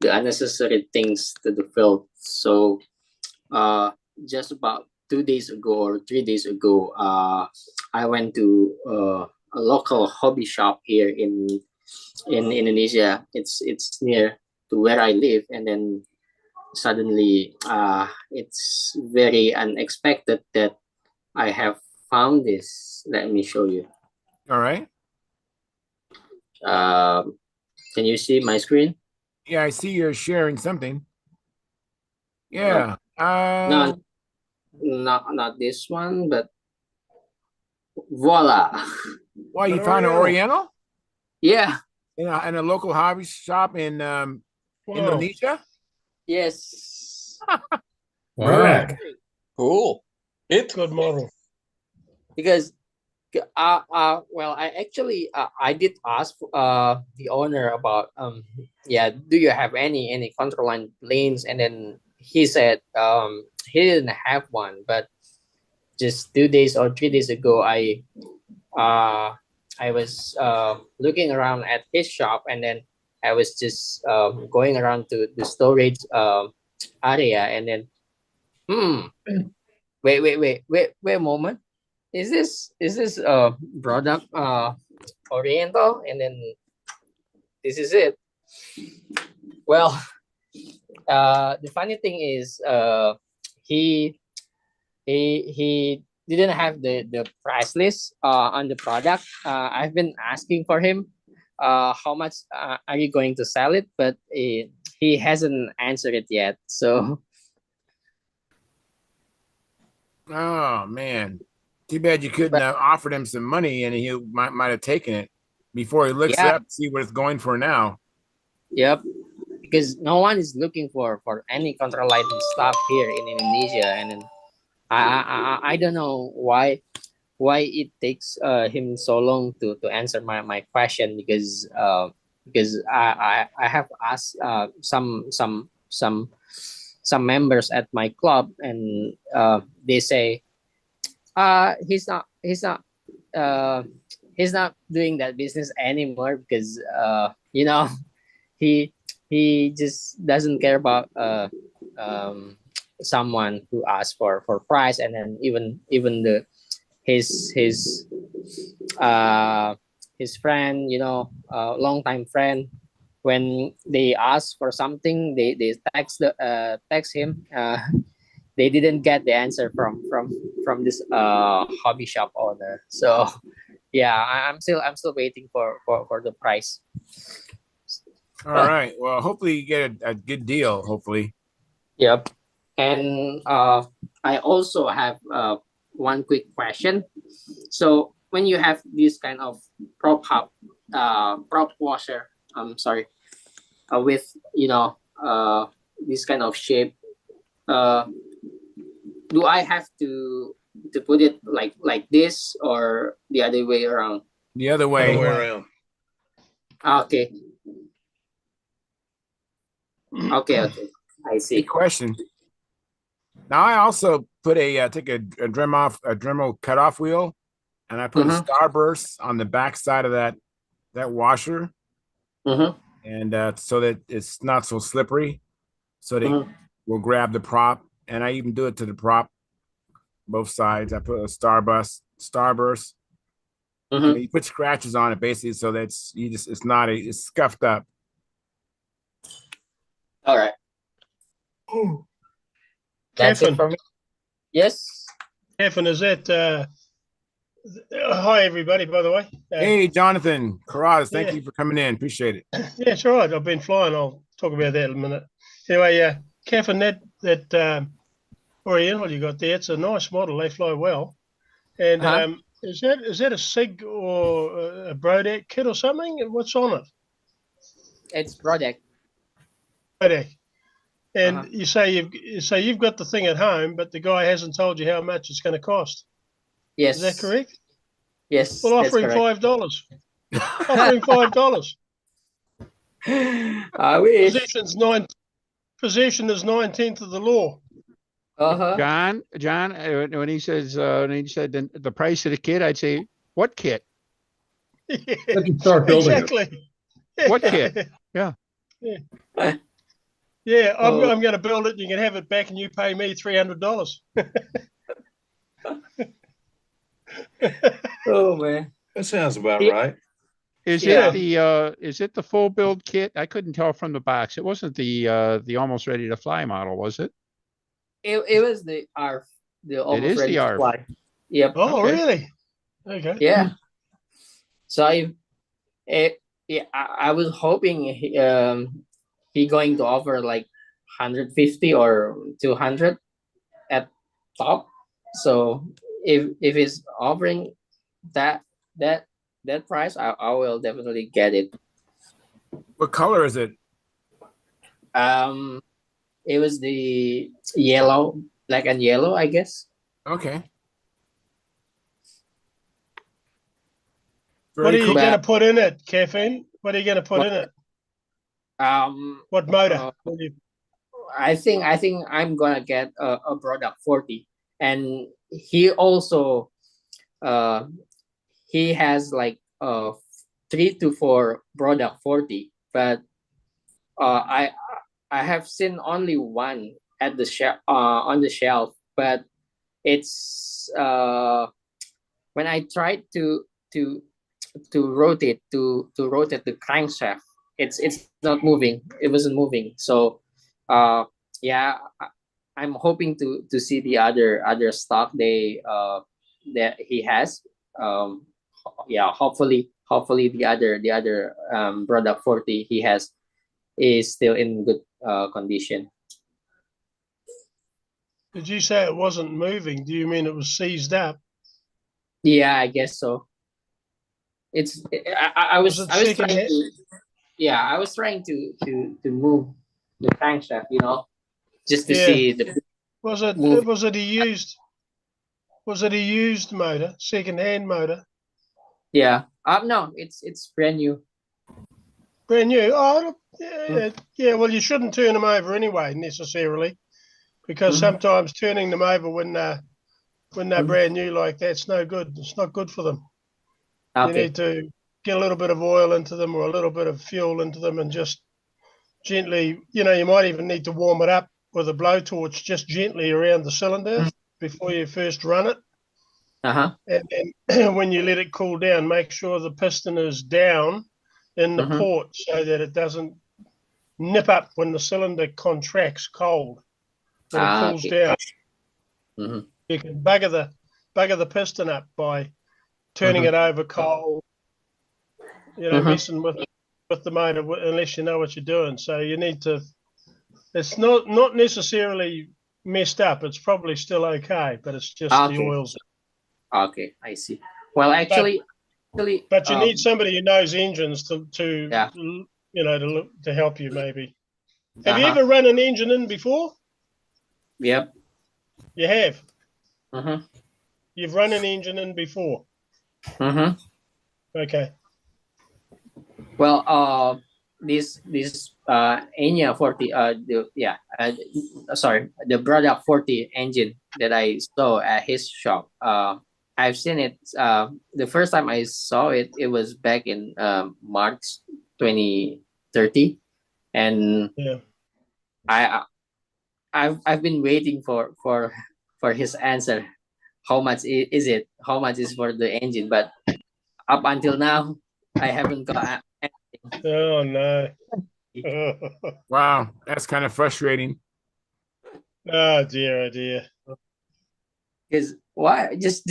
the unnecessary things to the field. So uh just about 2 days ago or 3 days ago, I went to a local hobby shop here in Indonesia. It's near to where I live, and then suddenly it's very unexpected that I have found this. Let me show you. All right. Um, can you see my screen? Yeah, I see you're sharing something. Uh, Yeah. no, not this one, but voila. Well, you An found an Oriental. Oriental Yeah. in a local hobby shop in Wow. Indonesia. Yes. Wow. Cool. It Good model. Because well, I actually I did ask the owner about yeah, do you have any control line lanes, and then he said he didn't have one, but just 2 days or 3 days ago, uh I was looking around at his shop, and then I was just going around to the storage area, and then wait a moment, is this product Oriental, and then this is it. Well, the funny thing is he he didn't have the price list on the product. I've been asking for him how much are you going to sell it, but he hasn't answered it yet. So Oh man, too bad you couldn't but offer him some money, and he might have taken it before he looks it yeah, up, see what it's going for now. yep, because no one is looking for any control lighting stuff here in Indonesia, and then I don't know why it takes him so long to answer my question, because I have asked some members at my club, and they say uh he's not doing that business anymore, because he he just doesn't care about um someone who asks for price, and then even the his uh his friend, longtime friend, when they ask for something, they text him, they didn't get the answer from this hobby shop owner. So yeah, I'm still waiting for the price. All right. Well, hopefully you get a good deal. Hopefully. Yep. And I also have one quick question. So when you have this kind of prop washer, I'm sorry, with this kind of shape, uh, do I have to put it like this, or the other way around? The other Other way. way around. Okay, okay, I Good see. question. Now I also put take a Dremel cutoff wheel, and I put a Mm-hmm. starburst on the back side of that washer, Mm-hmm. and so that it's not so slippery. So they will grab the prop, and I even do it to the prop, both sides. I put a starburst, and you put scratches on it basically, so that's it's scuffed up. All right. That's it Kevin. for me. Yes. Kevin, is that hi everybody, by the way. Hey, Jonathan Carras, thank yeah. you for coming in. Appreciate it. Yeah, it's all right. I've been flying. I'll talk about that in a minute. Anyway, Kevin, that Oriental you got there, it's a nice model. They fly well. And is that a SIG or a Brodeck kit or something? What's on it? It's Brodeck. Brodeck. And you say you've got the thing at home, but the guy hasn't told you how much it's going to cost. Yes. Is that correct? Yes. Well, offering $5. Offering $5. I wish. Possession is 9/10 of the law. John, when he says when he said the price of the kit, I'd say, what kit? Yeah, Let you start building exactly. What kit? Yeah. Yeah, I'm going to build it. You can have it back, and you pay me $300. Oh man, That sounds about right. Is it the full build kit? I couldn't tell from the box. It wasn't the almost ready to fly model, was it? It was the ARF, the almost ready to fly. Yep. Oh, okay. Really? Okay. Yeah. So I was hoping he going to offer like 150 or 200 at top. So if he's offering that price, I will definitely get it. What color is it? It was the yellow, black and yellow, I guess. Okay. What are you going to put in it, Caffeine? What are you going to put in it? What motor? I think I'm gonna get a product 40, and he also he has like 3 to 4 product 40, but I have seen only one at the on the shelf, but it's when I tried to rotate the crankshaft, it's not moving. It wasn't moving. So yeah, I'm hoping to see the other stock that he has. Yeah, hopefully the other product 40 he has is still in good condition. Did you say it wasn't moving? Do you mean it was seized up? Yeah, I guess so. I was trying to, yeah, I was trying to move the crankshaft, just to see the. Was it a used motor, second-hand motor? Yeah. No, it's brand new. Brand new. Oh, yeah. Well, you shouldn't turn them over anyway necessarily, because sometimes turning them over when they're brand new like that's no good. It's not good for them. Okay. You need to get a little bit of oil into them or a little bit of fuel into them, and just gently, you might even need to warm it up with a blowtorch, just gently around the cylinder before you first run it. And when you let it cool down, make sure the piston is down in the port so that it doesn't nip up when the cylinder contracts cold. When it cools down, you can bugger the piston up by turning it over cold. Messing with the motor unless you know what you're doing. So you need to. It's not necessarily messed up. It's probably still okay, but it's just the oils. Okay, I see. Well, actually, but you need somebody who knows engines to help you maybe. Have you ever run an engine in before? Yep. You have. You've run an engine in before. Okay. Well, this Enya 40 the Braddock 40 engine that I saw at his shop. I've seen it. The first time I saw it, it was back in March 2030, and I've been waiting for his answer. How much is it? How much is for the engine? But up until now, I haven't got. Oh no. Wow, that's kind of frustrating. Oh dear, oh dear. Because why? Just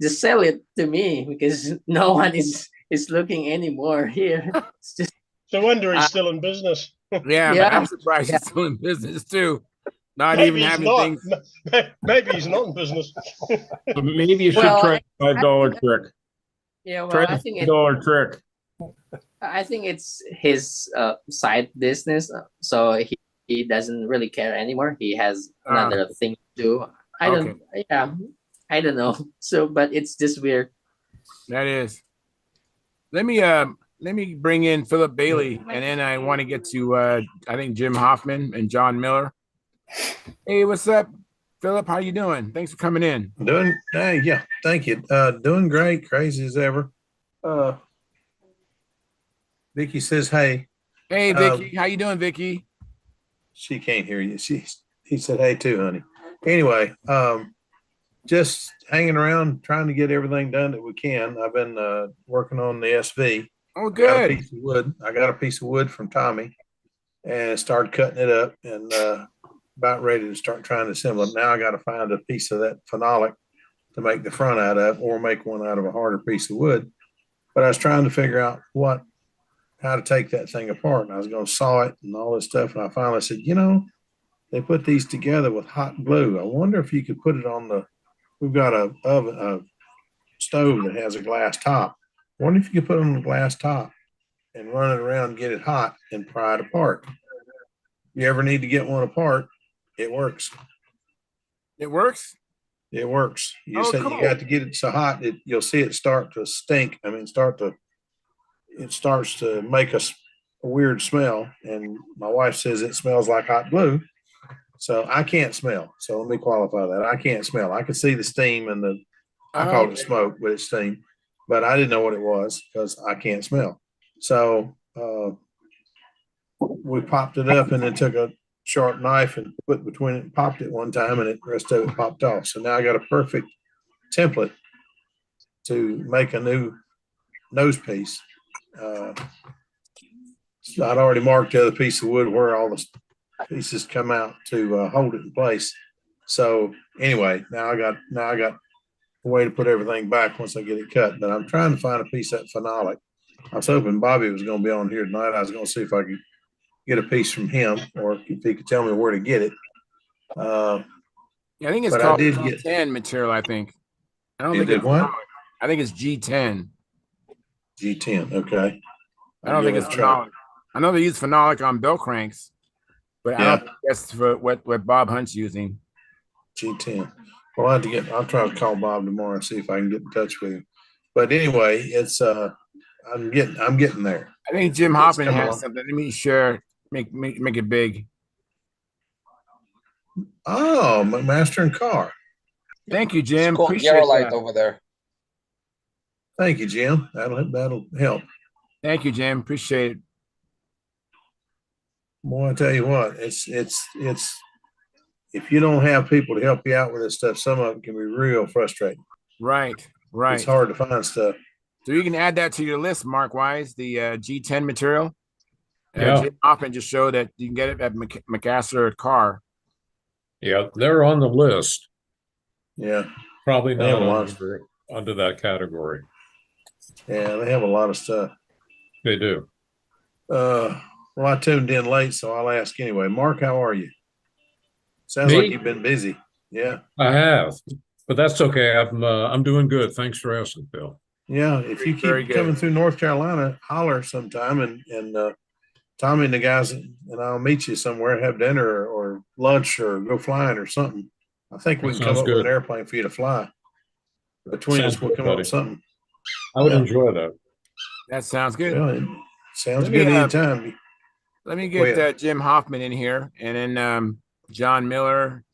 sell it to me because no one is looking anymore here. It's just No wonder he's still in business. Yeah, yeah, I'm surprised yeah. he's still in business too. Not even Maybe he's having not. things. Maybe he's not in business. So maybe you should Well, try the I $5 think, trick. yeah. Well, Try I the think $5 trick. I think it's his side business, so he doesn't really care anymore. He has another thing to do. I Okay, don't. Yeah, I don't know. So, but it's just weird. that is. Let me bring in Philip Bailey, and then I want to get to I think Jim Hoffman and John Miller. Hey, what's up, Philip? How you doing? Thanks for coming in. Doing, hey, yeah, thank you. Doing great, crazy as ever. Vicky says, "Hey." Hey, Vicky, how you doing, Vicky? She can't hear you. He said, "Hey, too, honey." Anyway, just hanging around, trying to get everything done that we can. I've been working on the SV. Oh, I got a good. piece of wood. I got a piece of wood from Tommy, and started cutting it up, and about ready to start trying to assemble it. Now I got to find a piece of that phenolic to make the front out of, or make one out of a harder piece of wood. But I was trying to figure out how to take that thing apart, and I was going to saw it and all this stuff. And I finally said, they put these together with hot glue. I wonder if you could put it on we've got a stove that has a glass top. I wonder if you could put it on the glass top and run it around, get it hot, and pry it apart. If you ever need to get one apart, it works. It works. It works. You Oh, say cool. you got to get it so hot you'll see it start to stink. I mean, it starts to make a weird smell. And my wife says it smells like hot glue. So I can't smell. So let me qualify that. I can't smell. I can see the steam and I called it smoke, but it's steam. But I didn't know what it was because I can't smell. So we popped it up and then took a sharp knife and put between it and popped it one time, and the rest of it popped off. So now I got a perfect template to make a new nose piece. So I'd already marked the other piece of wood where all the pieces come out to hold it in place. So anyway, now I got a way to put everything back once I get it cut. But I'm trying to find a piece of that phenolic. I was hoping Bobby was going to be on here tonight. I was going to see if I could get a piece from him, or if he could tell me where to get it. Yeah, I think it's called G10 material. I think. I don't think it's what? I think it's G10. G10. Okay. I don't think it's phenolic. I know they use phenolic on bell cranks, but I don't think that's for what Bob Hunt's using. G10. Well, I'll try to call Bob tomorrow and see if I can get in touch with him. But anyway, it's I'm getting there. I think Jim Hoffman has something. Let me share. Make it big. Oh, McMaster and Carr. Thank you, Jim. It's Appreciate Yarrowlight that. over there. Thank you, Jim. That'll help. Thank you, Jim. Appreciate it. Boy, I tell you what, it's if you don't have people to help you out with this stuff, some of it can be real frustrating. Right. It's hard to find stuff. So you can add that to your list, Mark Wise, the G10 material. Yeah. Jim Hoffman just showed that you can get it at McAsser Carr. Yeah, they're on the list. Yeah. Probably not under that category. Yeah, they have a lot of stuff. They do. Well, I tuned in late, so I'll ask anyway. Mark, how are you? Sounds Me? like you've been busy. Yeah. I have, but that's okay. I'm doing good. Thanks for asking, Bill. Yeah, if you keep coming through North Carolina, holler sometime, and Tommy and the guys, and I'll meet you somewhere, have dinner or lunch or go flying or something. I think we can come up with an airplane for you to fly. Between us, we'll come up with something. I would enjoy that. That sounds good. Well, it sounds good anytime. Let me get Jim Hoffman in here, and then John Miller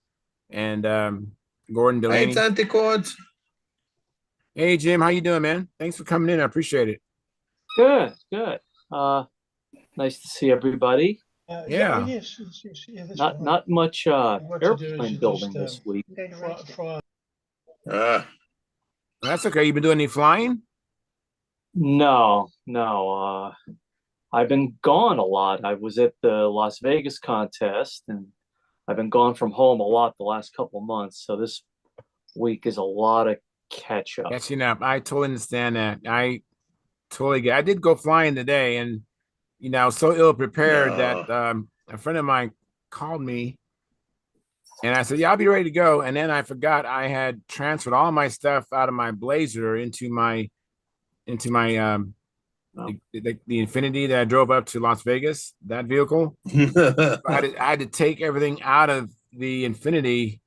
and Gordon Delaney. Hey, Tante Cords. Hey, Jim, how you doing, man? Thanks for coming in. I appreciate it. Good. Nice to see everybody. Yeah. Yes, yeah, that's Not fine. not much What you do is airplane you building just this week. fry. That's okay. You been doing any flying? No, no. I've been gone a lot. I was at the Las Vegas contest, and I've been gone from home a lot the last couple of months. So this week is a lot of catch up. Catching up. I totally understand that. I totally get. I did go flying today, and I was so ill prepared that a friend of mine called me, and I said, "Yeah, I'll be ready to go." And then I forgot I had transferred all my stuff out of my Blazer into my the Infinity that I drove up to Las Vegas. That vehicle. I had to take everything out of the Infinity,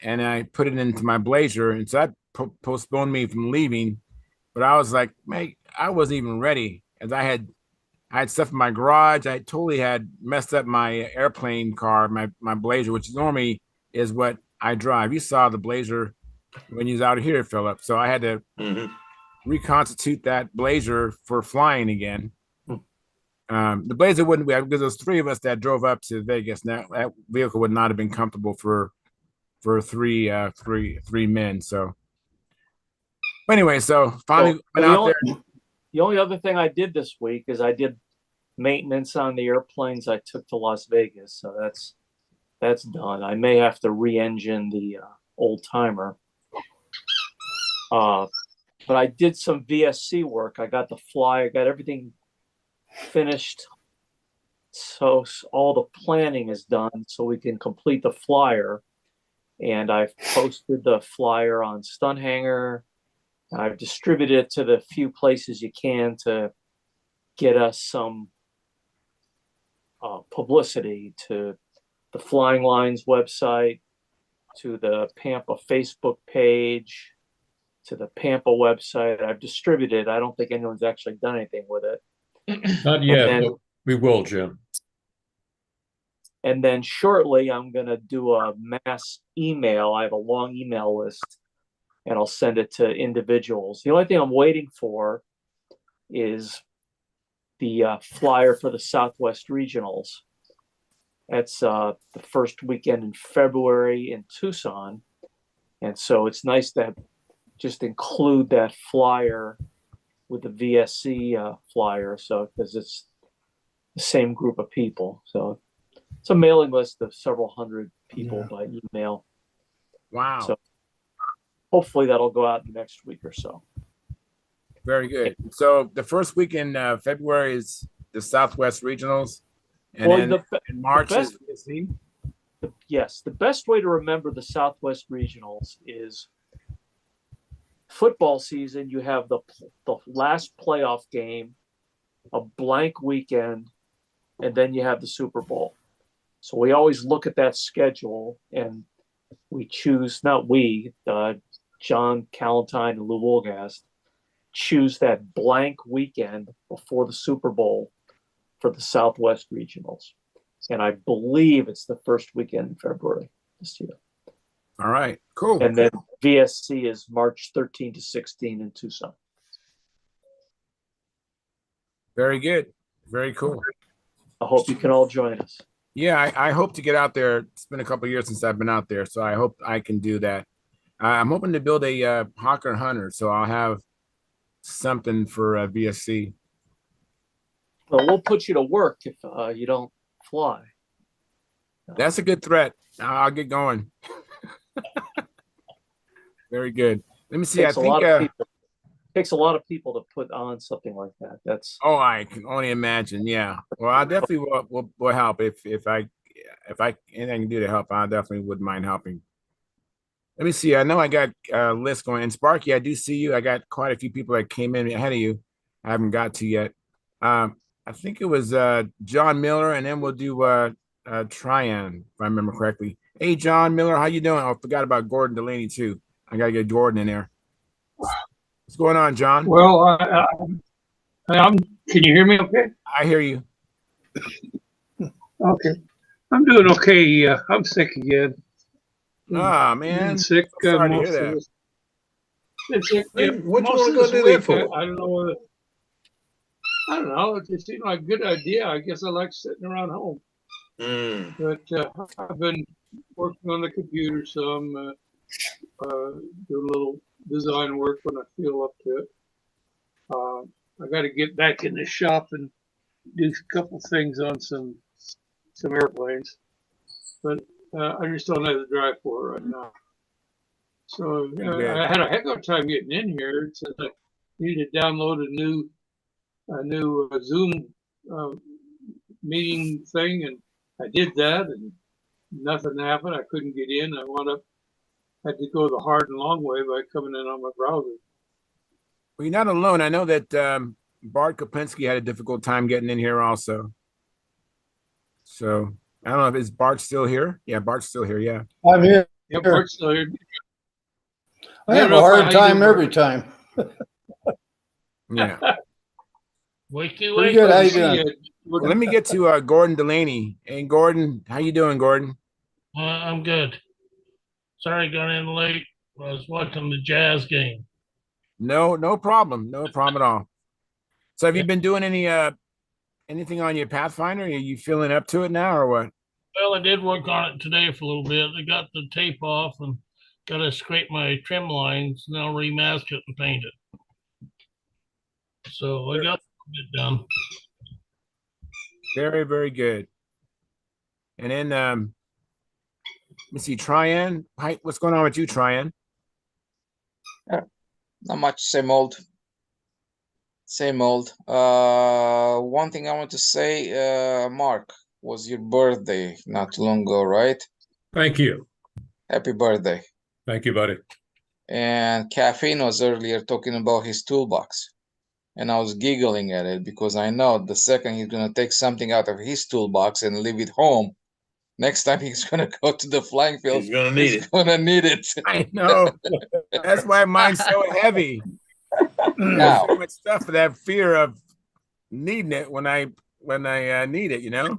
and I put it into my Blazer, and so that postponed me from leaving. But I was like, mate, I wasn't even ready, as I had stuff in my garage. I totally had messed up my airplane car, my Blazer, which normally is what I drive. You saw the Blazer when you was out here, Philip. So I had to reconstitute that Blazer for flying again. The Blazer wouldn't be, because there's three of us that drove up to Vegas. Now that vehicle would not have been comfortable for three men. So anyway, so finally went out there. The only other thing I did this week is I did maintenance on the airplanes I took to Las Vegas. So that's done. I may have to re-engine the old timer. But I did some VSC work. I got the flyer, got everything finished. So all the planning is done so we can complete the flyer. And I've posted the flyer on Stunthangar. I've distributed it to the few places you can to get us some publicity, to the Flying Lines website, to the Pampa Facebook page, to the Pampa website. I've distributed. I don't think anyone's actually done anything with it. Not yet, but we will, Jim. And then shortly, I'm going to do a mass email. I have a long email list, and I'll send it to individuals. The only thing I'm waiting for is the flyer for the Southwest Regionals. That's the first weekend in February in Tucson. And so it's nice to just include that flyer with the VSC flyer. So, because it's the same group of people. So it's a mailing list of several hundred people by email. Wow. So hopefully that'll go out in the next week or so. Very good. So the first week in February is the Southwest Regionals, and then in March is VSC. Yes, the best way to remember the Southwest Regionals is football season. You have the last playoff game, a blank weekend, and then you have the Super Bowl. So we always look at that schedule, and we choose, not we, John Callentine and Lou Wolgast, choose that blank weekend before the Super Bowl for the Southwest Regionals. And I believe it's the first weekend in February this year. All right, cool. And then VSC is March 13 to 16 in Tucson. Very good. Very cool. I hope you can all join us. Yeah, I hope to get out there. It's been a couple of years since I've been out there, so I hope I can do that. I'm hoping to build a Hawker Hunter, so I'll have something for VSC. Well, we'll put you to work if you don't fly. That's a good threat. I'll get going. Very good. Let me see. Takes a lot of people to put on something like that. That's I can only imagine. Yeah. Well, I definitely will help if I anything I can do to help. I definitely wouldn't mind helping. Let me see. I know I got a list going. And Sparky, I do see you. I got quite a few people that came in ahead of you. I haven't got to yet. I think it was John Miller, and then we'll do Tryon, if I remember correctly. Hey, John Miller, how you doing? I forgot about Gordon Delaney too. I gotta get Gordon in there. What's going on, John? Well, can you hear me okay? I hear you. Okay. I'm doing okay. I'm sick again. Ah, man. Been sick Sorry to most hear of that. this. Been sick, What you most want of to go this do week. that for? I don't know I don't know. It just seemed like a good idea. I guess I like sitting around home. But I've been working on the computer some, do a little design work when I feel up to it. I got to get back in the shop and do a couple things on some airplanes, but I just don't have the drive for it right now. So I had a heck of a time getting in here. It says I need to download a new Zoom meeting thing, and I did that, and nothing happened. I couldn't get in. Had to go the hard and long way by coming in on my browser. Well, you're not alone. I know that Bart Kopinski had a difficult time getting in here also. So I don't know if is Bart still here. Yeah, Bart's still here. Yeah, I'm here. Yeah, Bart's still here. I have a hard time every time. yeah. Wakey, Pretty good. How you doing? Well, let me get to Gordon Delaney. And Gordon, how you doing, Gordon? I'm good. Sorry, got in late. I was watching the Jazz game. No problem. No problem at all. So have you been doing anything on your Pathfinder? Are you feeling up to it now or what? Well, I did work on it today for a little bit. I got the tape off and got to scrape my trim lines, and I'll remask it and paint it. So I got it done. Very, very good. And then let me see, Tryon. Hi, what's going on with you, Tryon? Not much, same old. Same old. One thing I want to say, Mark, was your birthday not too long ago, right? Thank you. Happy birthday. Thank you, buddy. And Caffeine was earlier talking about his toolbox. And I was giggling at it because I know the second he's going to take something out of his toolbox and leave it home, next time he's going to go to the flying field, he's going to need it. Going to need it. I know. That's why mine's so heavy. Now, so much stuff for that fear of needing it when I need it, you know?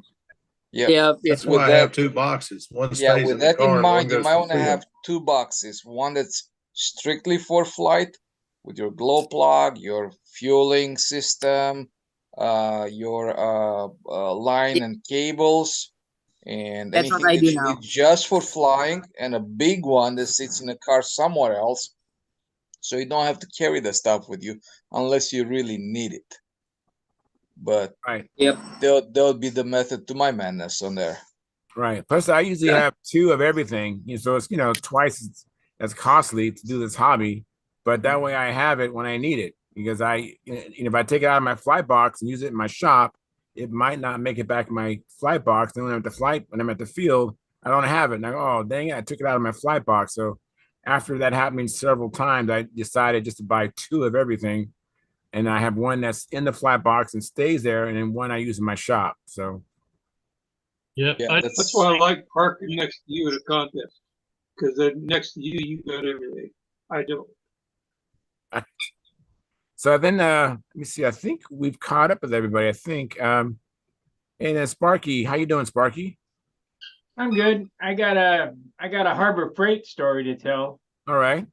Yeah, that's why I have two boxes. One stays in the that car in mind, and you one goes might to want to field. have two boxes. One that's strictly for flight with your glow plug, your fueling system, your line and cables, and That's what anything I that do you now. need just for flying, and a big one that sits in a car somewhere else, so you don't have to carry the stuff with you unless you really need it. But right, that would be the method to my madness on there. Right. Plus, I usually have two of everything, so it's twice as costly to do this hobby. But that way, I have it when I need it. Because if I take it out of my flight box and use it in my shop, it might not make it back in my flight box. Then when I'm at the field, I don't have it. And I go, oh dang it, I took it out of my flight box. So after that happening several times, I decided just to buy two of everything. And I have one that's in the flat box and stays there, and then one I use in my shop. So, that's why I like parking next to you at a contest, because next to you, you got everything. I don't. So then, let me see. I think we've caught up with everybody. I think. And Sparky, how you doing, Sparky? I'm good. I got a Harbor Freight story to tell. All right.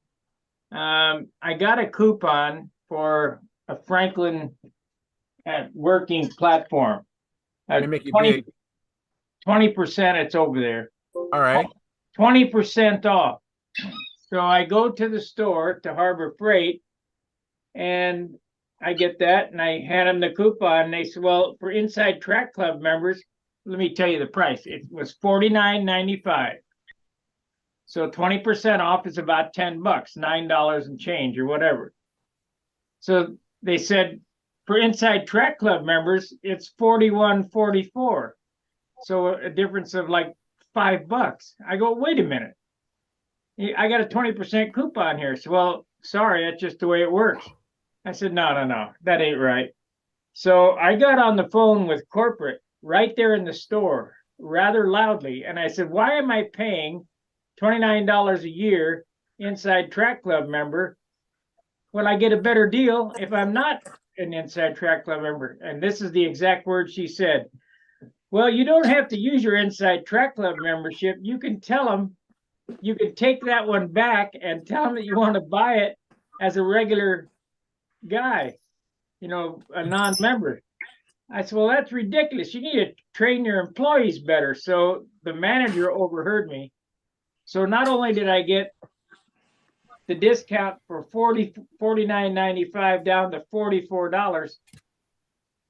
I got a coupon for a Franklin working platform. 20%, it's over there. All right. 20% off. So I go to the store to Harbor Freight and I get that and I hand them the coupon and they said, well, for Inside Track Club members, let me tell you the price. It was $49.95. So 20% off is about $10, $9 and change or whatever. So they said for Inside Track Club members, it's $41.44. So a difference of like $5. I go, wait a minute. I got a 20% coupon here. So, well, sorry, that's just the way it works. I said, no, that ain't right. So I got on the phone with corporate right there in the store rather loudly. And I said, why am I paying $29 a year Inside Track Club member when I get a better deal if I'm not an Inside Track Club member? And this is the exact word she said. Well, you don't have to use your Inside Track Club membership. You can tell them, you can take that one back and tell them that you want to buy it as a regular guy. a non-member. I said, well, that's ridiculous. You need to train your employees better. So the manager overheard me. So not only did I get the discount for $49.95 down to $44,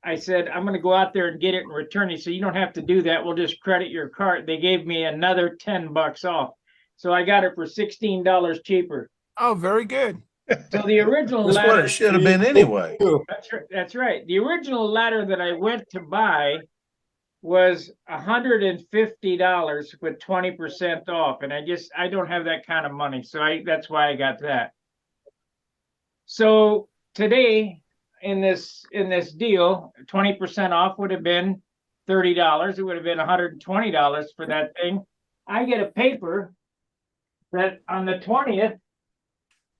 I said, I'm going to go out there and get it and return it. So you don't have to do that. We'll just credit your card. They gave me another $10 off. So I got it for $16 cheaper. Oh, very good. So the original That's ladder, what it should have been anyway. That's right. The original ladder that I went to buy was $150 with 20% off. And I don't have that kind of money. So that's why I got that. So today in this deal, 20% off would have been $30. It would have been $120 for that thing. I get a paper that on the 20th,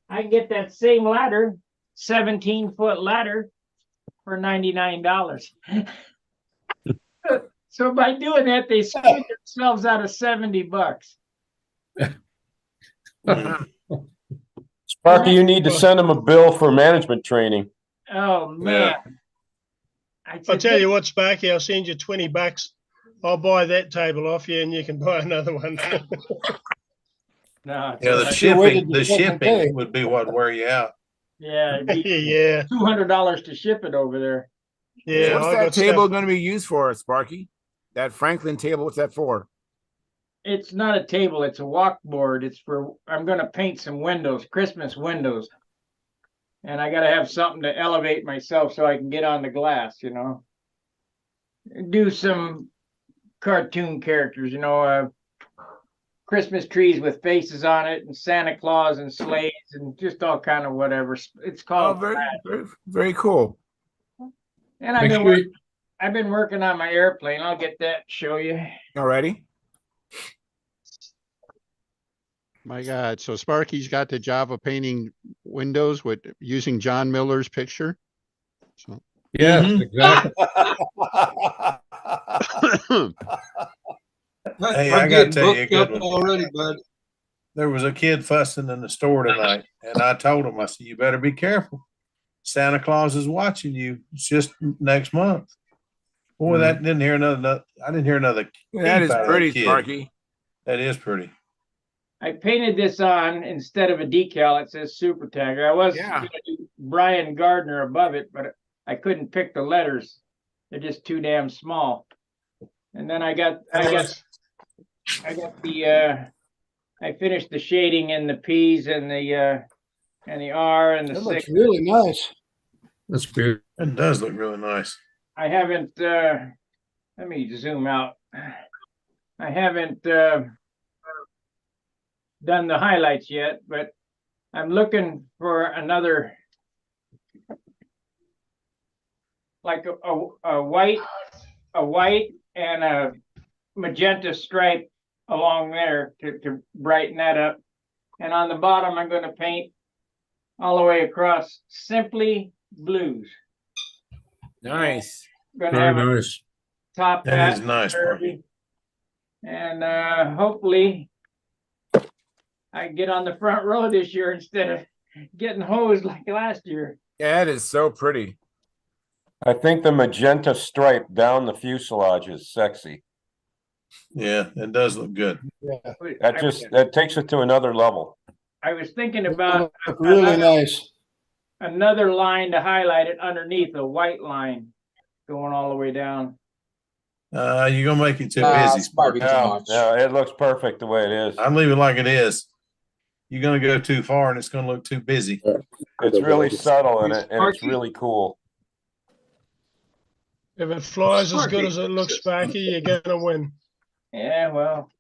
I get that same ladder, 17-foot ladder, for $99. So by doing that, they screwed themselves out of $70. Sparky, you need to send them a bill for management training. Oh man! I'll tell you what, Sparky, I'll send you $20. I'll buy that table off you, and you can buy another one. No, Yeah, the shipping would be what wear you out. Yeah, yeah. $200 to ship it over there. Yeah. So what's that table going to be used for, Sparky? That Franklin table, what's that for? It's not a table, it's a walkboard. I'm going to paint some windows, Christmas windows. And I got to have something to elevate myself so I can get on the glass, Do some cartoon characters, Christmas trees with faces on it, and Santa Claus and sleighs, and just all kind of whatever. It's called. Very, very, very cool. And I've been working on my airplane. I'll get that to show you. Alrighty. My God. So Sparky's got the job of painting windows using John Miller's picture. So. Yes, exactly. Hey, I got to tell you a good one. Already, bud. There was a kid fussing in the store tonight, and I told him, I said, you better be careful. Santa Claus is watching you. It's just next month. Boy, I didn't hear another. That is pretty, Sparky. That is pretty. I painted this on instead of a decal. It says Super Tagger. I was going to do Brian Gardner above it, but I couldn't pick the letters. They're just too damn small. And then I finished the shading in the P's and the R and the 6. That looks really nice. That's beautiful. It does look really nice. I haven't, let me zoom out. I haven't done the highlights yet, but I'm looking for another, like a white and a magenta stripe along there to brighten that up. And on the bottom, I'm going to paint all the way across Simply Blues. Nice. Very nice. Top that is nice, Sparky. And hopefully I can get on the front row this year instead of getting hosed like last year. Yeah, it is so pretty. I think the magenta stripe down the fuselage is sexy. Yeah, it does look good. Yeah. That takes it to another level. I was thinking about really nice. Another line to highlight it underneath, a white line going all the way down. You're gonna make it too busy, Sparky. No, it looks perfect the way it is. I'm leaving like it is. You're gonna go too far, and it's gonna look too busy. It's really subtle and it's really cool. If it flies as good as it looks, Sparky, you're gonna win. Yeah, well,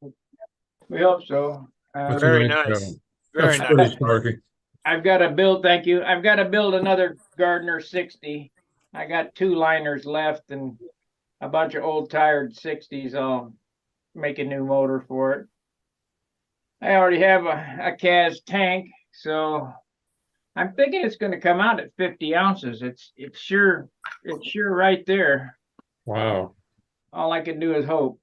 we hope so. Very nice. Very nice. Pretty, Sparky. I've got to build. Thank you. I've got to build another Gardner 60. I got 2 liners left and a bunch of old tired 60s. I'll make a new motor for it. I already have a Kaz tank, so I'm thinking it's going to come out at 50 ounces. It's sure right there. Wow. All I can do is hope.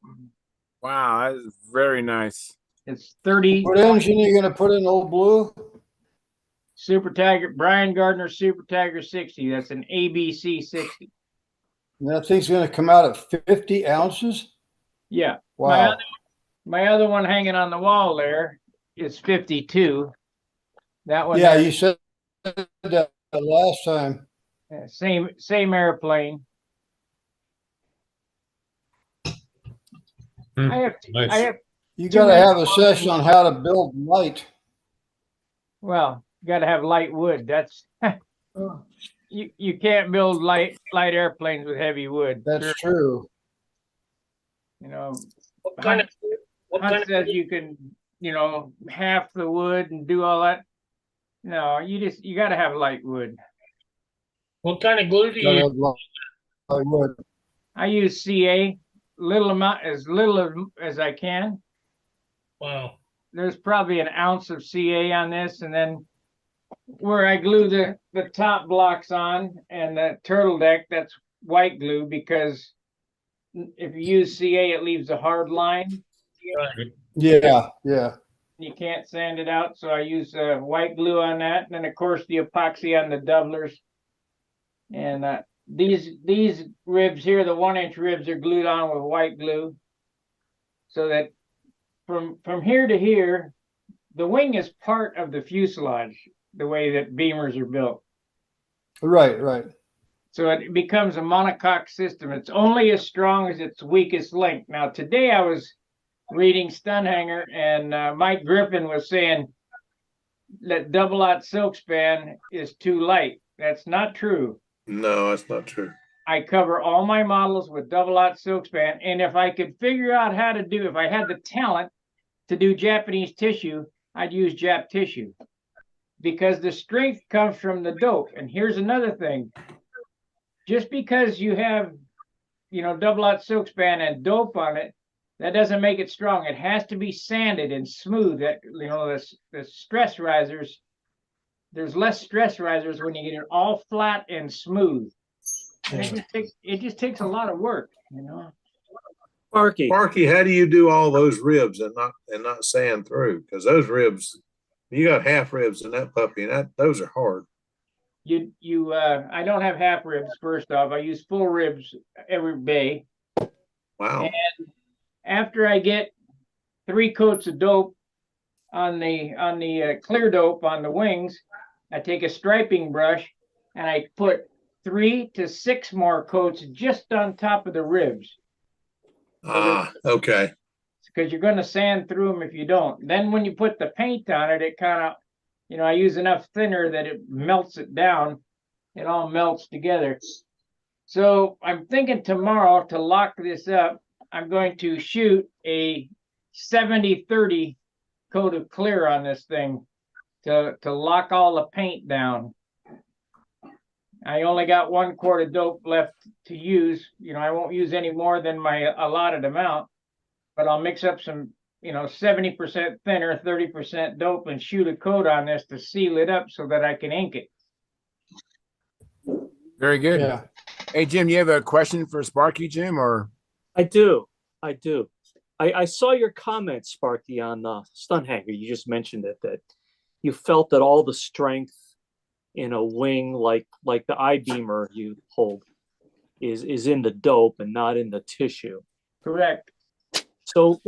Wow, that is very nice. It's 30. What engine are you going to put in, Old Blue? Super Tiger, Brian Gardner Super Tiger 60. That's an ABC 60. And that thing's going to come out at 50 ounces? Yeah. Wow. My other one hanging on the wall there is 52. That one. Yeah, you said that last time. Same airplane. I have. You got to have a session on how to build light. Well, you got to have light wood. That's you can't build light airplanes with heavy wood. That's true. You know, What kind Hunt says you can, half the wood and do all that. No, you got to have light wood. What kind of glue do you use? Light wood. I use CA, as little as I can. Wow. There's probably an ounce of CA on this, and then where I glue the top blocks on and the turtle deck, that's white glue, because if you use CA, it leaves a hard line. Yeah, yeah. You can't sand it out, so I use white glue on that, and then of course the epoxy on the doublers. And these ribs here, the 1-inch ribs, are glued on with white glue, so that from here to here, the wing is part of the fuselage, the way that Beamers are built. Right, right. So it becomes a monocoque system. It's only as strong as its weakest link. Now, today I was reading Stunthangar, and Mike Griffin was saying that double-aught silk span is too light. That's not true. No, that's not true. I cover all my models with double-aught silk span, and if I could figure out how to if I had the talent to do Japanese tissue, I'd use Jap tissue, because the strength comes from the dope. And here's another thing. Just because you have, double-aught silk span and dope on it, that doesn't make it strong. It has to be sanded and smooth. That, the stress risers, there's less stress risers when you get it all flat and smooth. And it just takes a lot of work, Sparky, how do you do all those ribs and not sand through? Because those ribs, you got half ribs in that puppy, and those are hard. I don't have half ribs. First off, I use full ribs every bay. Wow. And after I get 3 coats of dope on the clear dope on the wings, I take a striping brush and I put 3 to 6 more coats just on top of the ribs. Okay. Because you're going to sand through them if you don't. Then when you put the paint on it, it kind of, I use enough thinner that it melts it down. It all melts together. So I'm thinking tomorrow, to lock this up, I'm going to shoot a 70-30 coat of clear on this thing to lock all the paint down. I only got 1 quart of dope left to use. I won't use any more than my allotted amount, but I'll mix up some, 70% thinner, 30% dope, and shoot a coat on this to seal it up so that I can ink it. Very good. Yeah. Hey, Jim, you have a question for Sparky, Jim, or? I do. I saw your comment, Sparky, on Stunthangar. You just mentioned it, that you felt that all the strength in a wing like the I-beamer you hold is in the dope and not in the tissue. Correct. So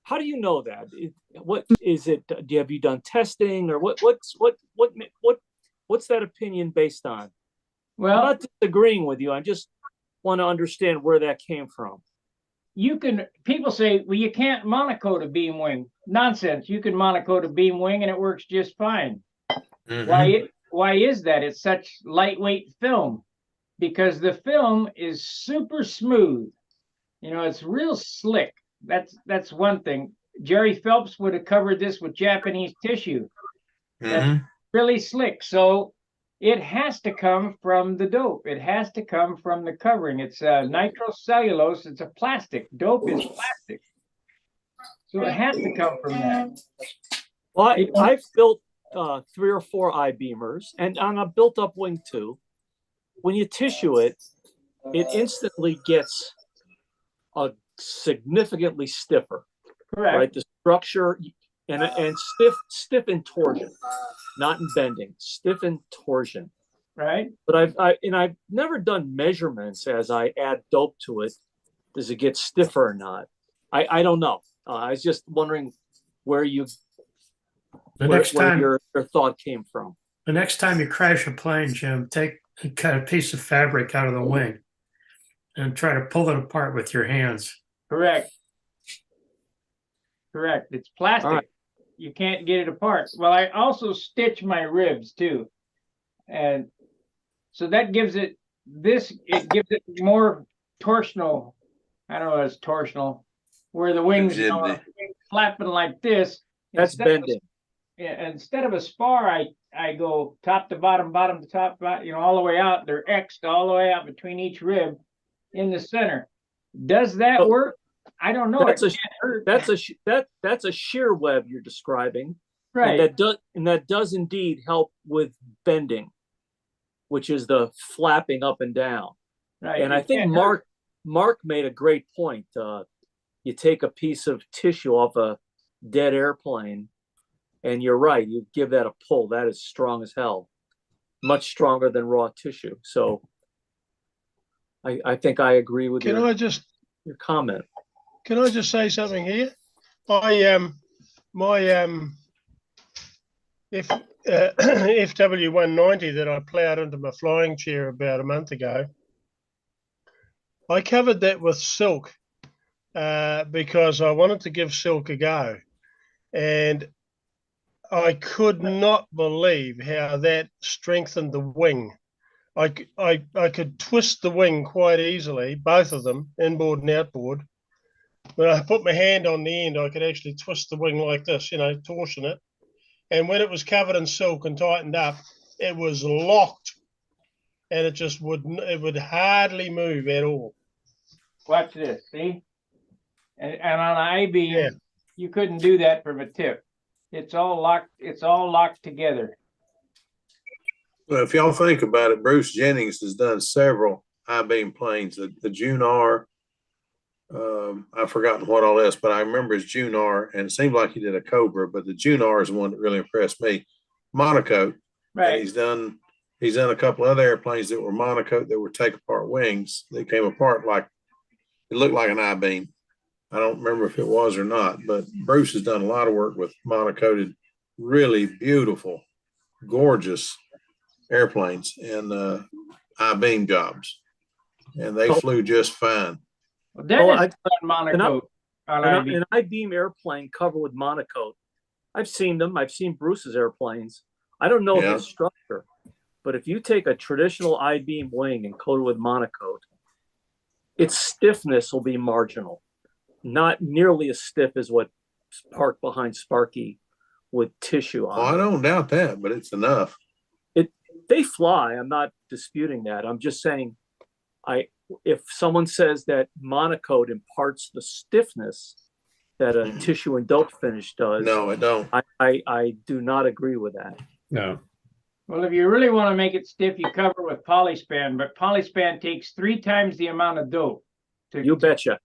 how do you know that? What is it? Have you done testing, or what's that opinion based on? Well, I'm not disagreeing with you. I just want to understand where that came from. People say, well, you can't monocoat a beam wing. Nonsense. You can monocoat a beam wing and it works just fine. Mm-hmm. Why is that? It's such lightweight film, because the film is super smooth. It's real slick. That's one thing. Jerry Phelps would have covered this with Japanese tissue. That's really slick. So it has to come from the dope. It has to come from the covering. It's nitrocellulose. It's a plastic. Dope is plastic. So it has to come from that. Well, I've built 3 or 4 I-beamers, and on a built-up wing too. When you tissue it, it instantly gets significantly stiffer. Correct. Right? The structure, and stiff in torsion, not in bending, stiff in torsion. Right. But I've never done measurements as I add dope to it. Does it get stiffer or not? I don't know. I was just wondering where your thought came from. The next time you crash a plane, Jim, cut a piece of fabric out of the wing and try to pull it apart with your hands. Correct. It's plastic. Right. You can't get it apart. Well, I also stitch my ribs too. And so that gives it more torsional. I don't know, it's torsional, where the wings are flapping like this. That's bending. Instead of a spar, I go top to bottom, bottom to top, all the way out. They're X'd all the way out between each rib in the center. Does that work? I don't know. That's a shear web you're describing, right? And that does indeed help with bending, which is the flapping up and down. Right. And I think Mark made a great point. You take a piece of tissue off a dead airplane, and you're right. You give that a pull. That is strong as hell, much stronger than raw tissue. So I think I agree with your comment. Can I just say something here? My FW190 that I ploughed into my flying chair about a month ago, I covered that with silk because I wanted to give silk a go. And I could not believe how that strengthened the wing. I could twist the wing quite easily, both of them, inboard and outboard. When I put my hand on the end, I could actually twist the wing like this, torsion it. And when it was covered in silk and tightened up, it was locked, and it would hardly move at all. Watch this, see? And on an I-beam, you couldn't do that from a tip. It's all locked. It's all locked together. Well, if y'all think about it, Bruce Jennings has done several I-beam planes. The June R. I've forgotten what all else, but I remember his June R, and it seemed like he did a Cobra, but the June R is the one that really impressed me. Monocoque. Right. And he's done a couple other airplanes that were monocoque that were take apart wings. They came apart like it looked like an I-beam. I don't remember if it was or not, but Bruce has done a lot of work with monocoated, really beautiful, gorgeous airplanes and I-beam jobs, and they flew just fine. Monocoque. An I-beam airplane covered with monocoque. I've seen them. I've seen Bruce's airplanes. I don't know his structure, but if you take a traditional I-beam wing and coat it with monocoque, its stiffness will be marginal, not nearly as stiff as what parked behind Sparky with tissue on. Oh, I don't doubt that, but it's enough. They fly. I'm not disputing that. I'm just saying, if someone says that monocoque imparts the stiffness that a tissue and dope finish does, no, it don't. I do not agree with that. No. Well, if you really want to make it stiff, you cover with polyspan, but polyspan takes 3 times the amount of dope. You betcha.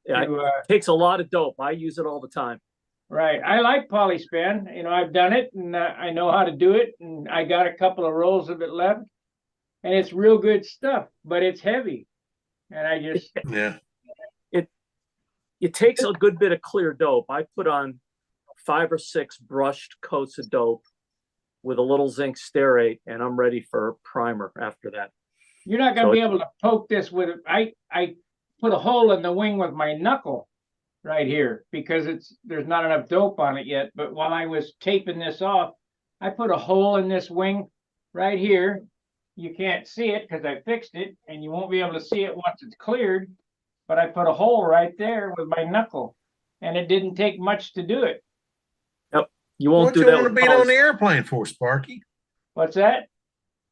It takes a lot of dope. I use it all the time. Right. I like polyspan. I've done it, and I know how to do it, and I got a couple of rolls of it left, and it's real good stuff, but it's heavy. And I just... It takes a good bit of clear dope. I put on 5 or 6 brushed coats of dope with a little zinc stearate, and I'm ready for primer after that. You're not going to be able to poke this with it. I put a hole in the wing with my knuckle right here because there's not enough dope on it yet. But while I was taping this off, I put a hole in this wing right here. You can't see it because I fixed it, and you won't be able to see it once it's cleared. But I put a hole right there with my knuckle, and it didn't take much to do it. Yep, you won't do that. What you want to beat on the airplane for, Sparky? What's that?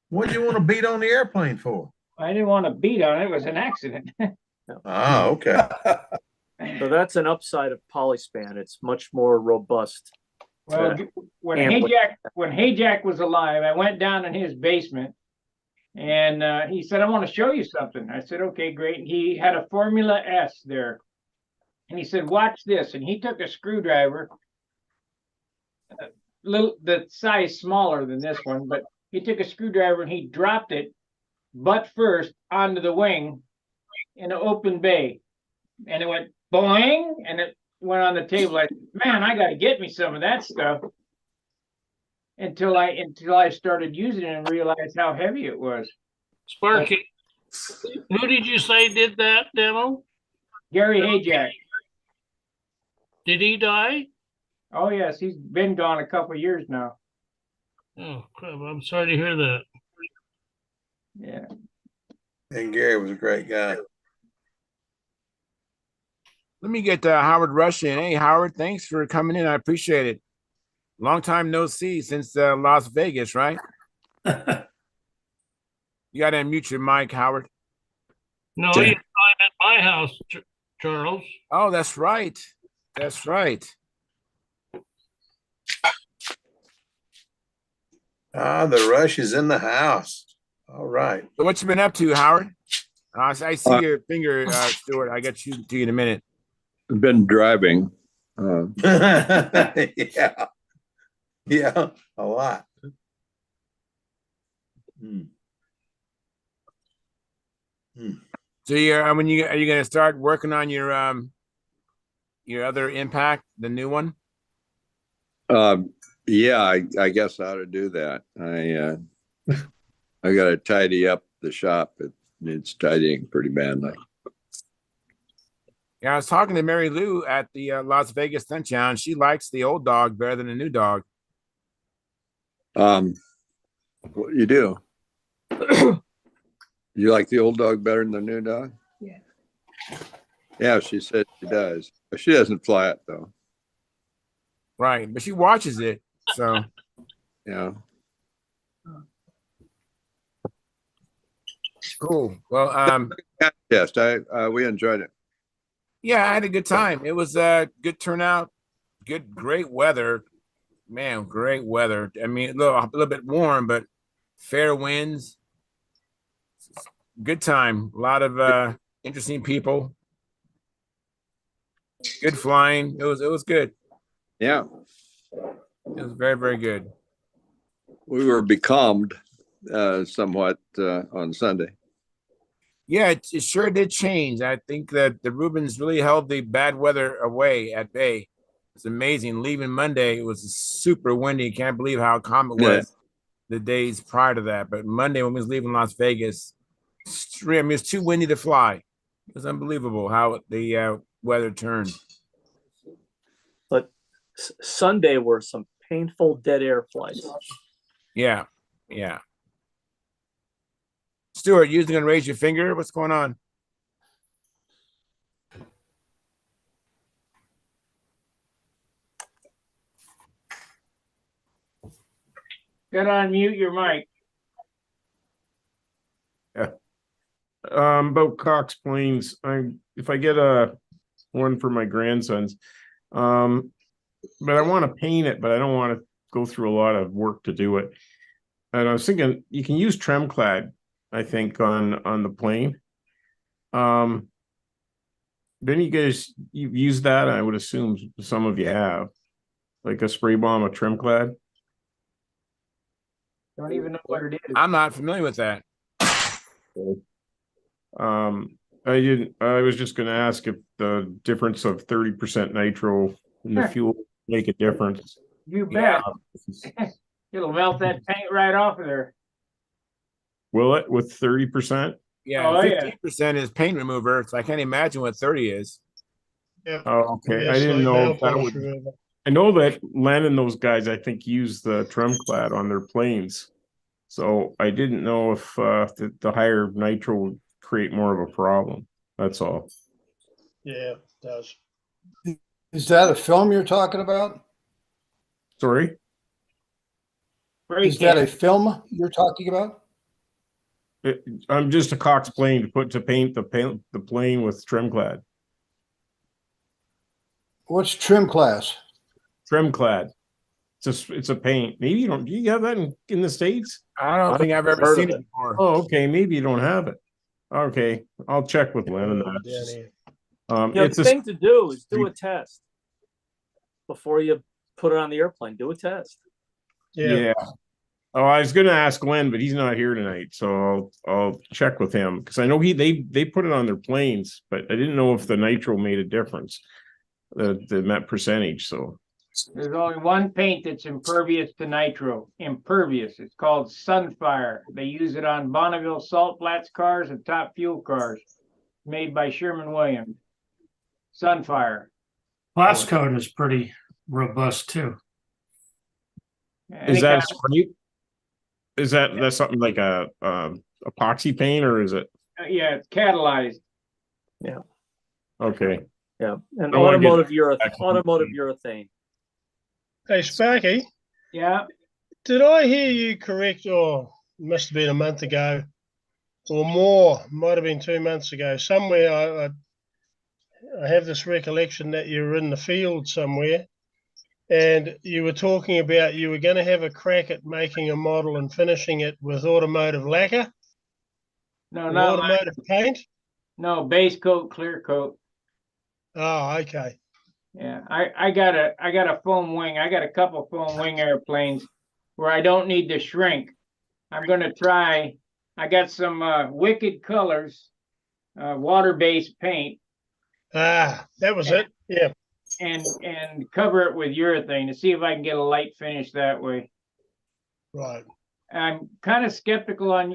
What do you want to beat on the airplane for? I didn't want to beat on it. It was an accident. Oh, okay. So that's an upside of polyspan. It's much more robust. Well, when Hayjack was alive, I went down in his basement, and he said, "I want to show you something." I said, "Okay, great." And he had a Formula S there, and he said, "Watch this." And he took a screwdriver, the size smaller than this one, but he took a screwdriver and he dropped it butt first onto the wing in an open bay, and it went boing, and it went on the table. I said, man, I got to get me some of that stuff. Until I started using it and realized how heavy it was. Sparky, who did you say did that demo? Gary Hayjack. Did he die? Oh yes, he's been gone a couple of years now. Oh crap! I'm sorry to hear that. Yeah. And Gary was a great guy. Let me get Howard Rush in. Hey, Howard, thanks for coming in. I appreciate it. Long time no see since Las Vegas, right? You got to unmute your mic, Howard. No, you time at my house, Charles. Oh, that's right. That's right. Ah, the Rush is in the house. All right. So what you been up to, Howard? I see your finger, Stuart. I get you to you in a minute. I've been driving. Yeah. Yeah, a lot. So you're are you going to start working on your other impact, the new one? Yeah, I guess I ought to do that. I got to tidy up the shop. It needs tidying pretty badly. Yeah, I was talking to Mary Lou at the Las Vegas Stunt Challenge. She likes the old dog better than the new dog. What you do? You like the old dog better than the new dog? Yeah. Yeah, she said she does, but she doesn't fly it though. Right, but she watches it, so yeah. Cool. Well, yes, we enjoyed it. Yeah, I had a good time. It was a good turnout, great weather, man, great weather. I mean, a little bit warm, but fair winds. Good time. A lot of interesting people. Good flying. It was good. Yeah. It was very, very good. We were becalmed somewhat on Sunday. Yeah, it sure did change. I think that the Rubens really held the bad weather away at bay. It's amazing. Leaving Monday, it was super windy. Can't believe how calm it was the days prior to that. But Monday, when we was leaving Las Vegas, it was too windy to fly. It was unbelievable how the weather turned. But Sunday were some painful dead air flights. Yeah, yeah. Stuart, you gonna raise your finger? What's going on? Got to unmute your mic. Yeah. About Cox Plains. If I get one for my grandsons, but I want to paint it, but I don't want to go through a lot of work to do it. And I was thinking you can use Tremclad, I think, on the plane. Then you've used that. I would assume some of you have, like a spray bomb of Tremclad. Don't even know what it is. I'm not familiar with that. I was just going to ask if the difference of 30% nitro in the fuel make a difference. You bet. It'll melt that paint right off of there. Will it with 30%? Yeah, 15% is paint remover. So I can't imagine what 30 is. Yeah. Oh, okay. Yeah, I didn't so know nail if that polish would. remover. I know that Len and those guys, I think, use the Tremclad on their planes. So I didn't know if the higher nitro would create more of a problem. That's all. Yeah, it does. Is that a film you're talking about? Sorry? Is that a film you're talking about? I'm just a Cox plane to paint the plane with Tremclad. What's Tremclad? Tremclad. It's a paint. Maybe you don't. Do you have that in the States? I don't think I've ever seen it before. Oh, okay. Maybe you don't have it. Okay, I'll check with Len on that. The thing to do is do a test before you put it on the airplane. Do a test. Yeah. Oh, I was gonna ask Glenn, but he's not here tonight, so I'll check with him because I know they put it on their planes, but I didn't know if the nitro made a difference, the net percentage. So There's only one paint that's impervious to nitro. Impervious. It's called Sunfire. They use it on Bonneville Salt Flats cars and Top Fuel cars, made by Sherman-Williams. Sunfire. Glass coat is pretty robust too. is that spray? Is that's something like a epoxy paint, or is it? Yeah, it's catalyzed. Yeah. Okay. Yeah, and I wanna get- automotive urethane. Hey, Sparky. Yeah. Did I hear you correct? Or it must have been a month ago, or more. Might have been 2 months ago. Somewhere I have this recollection that you were in the field somewhere, and you were talking about you were going to have a crack at making a model and finishing it with automotive lacquer. No, Or not automotive paint. No, base coat, clear coat. Oh, okay. Yeah, I got a foam wing. I got a couple foam wing airplanes where I don't need to shrink. I'm gonna try. I got some Wicked Colors, water-based paint. Ah, that was it. Yeah. And cover it with urethane to see if I can get a light finish that way. Right. I'm kind of skeptical on,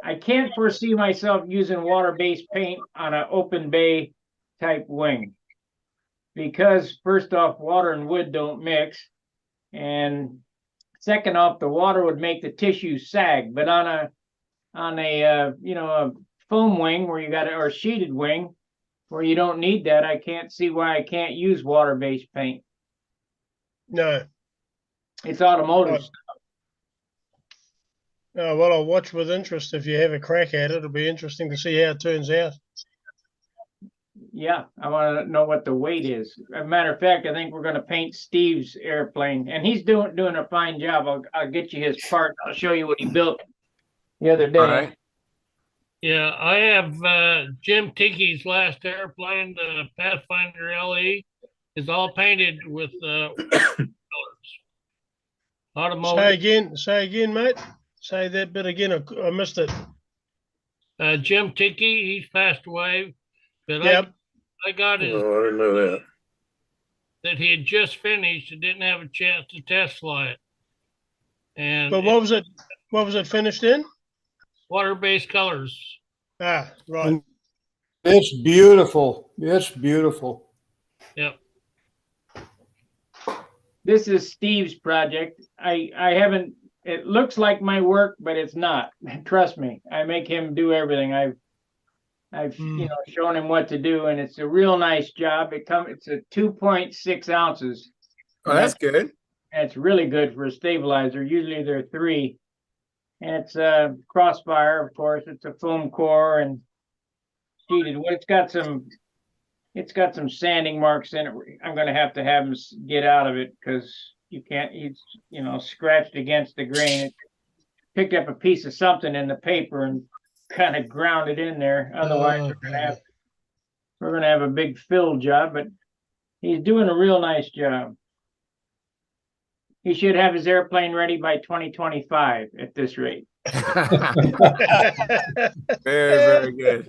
I can't foresee myself using water-based paint on an open bay type wing. Because first off, water and wood don't mix. And second off, the water would make the tissue sag. But on a foam wing where you got or sheeted wing where you don't need that, I can't see why I can't use water-based paint. No. It's automotive stuff. Oh, well, I'll watch with interest if you have a crack at it. It'll be interesting to see how it turns out. Yeah, I want to know what the weight is. As a matter of fact, I think we're going to paint Steve's airplane, and he's doing a fine job. I'll get you his part. I'll show you what he built the other day. All right. Yeah, I have Jim Tickey's last airplane, the Pathfinder LE, is all painted with colors. Automotive. Say again, mate. Say that bit again. I missed it. Jim Tickey, he's passed away, but Yep. I got his. Oh, I didn't know that. That he had just finished and didn't have a chance to test fly it. And But what was it? What was it finished in? Water-based colors. Ah, right. It's beautiful. It's beautiful. Yep. This is Steve's project. I haven't. It looks like my work, but it's not. Trust me. I make him do everything. I've shown him what to do, and it's a real nice job. It's a 2.6 ounces. Oh, that's good. It's really good for a stabilizer. Usually they're 3. And it's a crossfire, of course. It's a foam core and sheeted. Well, it's got some sanding marks in it. I'm going to have him get out of it because you can't. He's scratched against the grain. It picked up a piece of something in the paper and kind of ground it in there. Otherwise, we're gonna have a big fill job. But he's doing a real nice job. He should have his airplane ready by 2025 at this rate. Very good. Very good.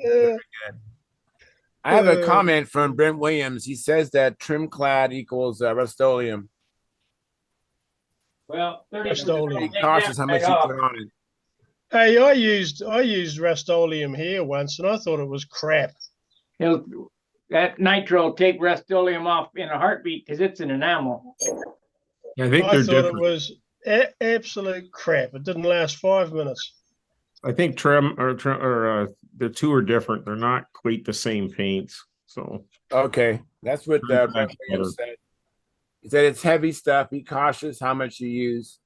I have a comment from Brent Williams. He says that trim clad equals Rust-Oleum. Well, be cautious how much you put on it. Hey, I used Rust-Oleum here once, and I thought it was crap. That nitro will take Rust-Oleum off in a heartbeat because it's an enamel. I think I they're thought different. it was absolute crap. It didn't last 5 minutes. I think the two are different. They're not quite the same paints. So okay, that's what Brent Williams said. He said it's heavy stuff. Be cautious how much you use.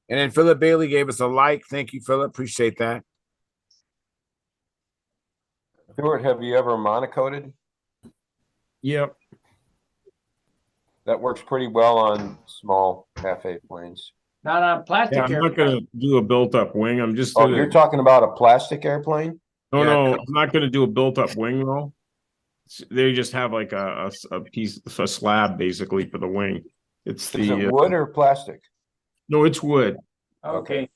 And then Philip Bailey gave us a like. Thank you, Philip. Appreciate that. Stuart, have you ever monocoated? Yep. That works pretty well on small half-A planes. Not on plastic. Yeah, I'm not going to do a built-up wing. I'm just. Oh, you're talking about a plastic airplane? No, I'm not going to do a built-up wing though. They just have like a piece, a slab basically for the wing. It's Is it the wood or plastic? no, it's wood. Okay.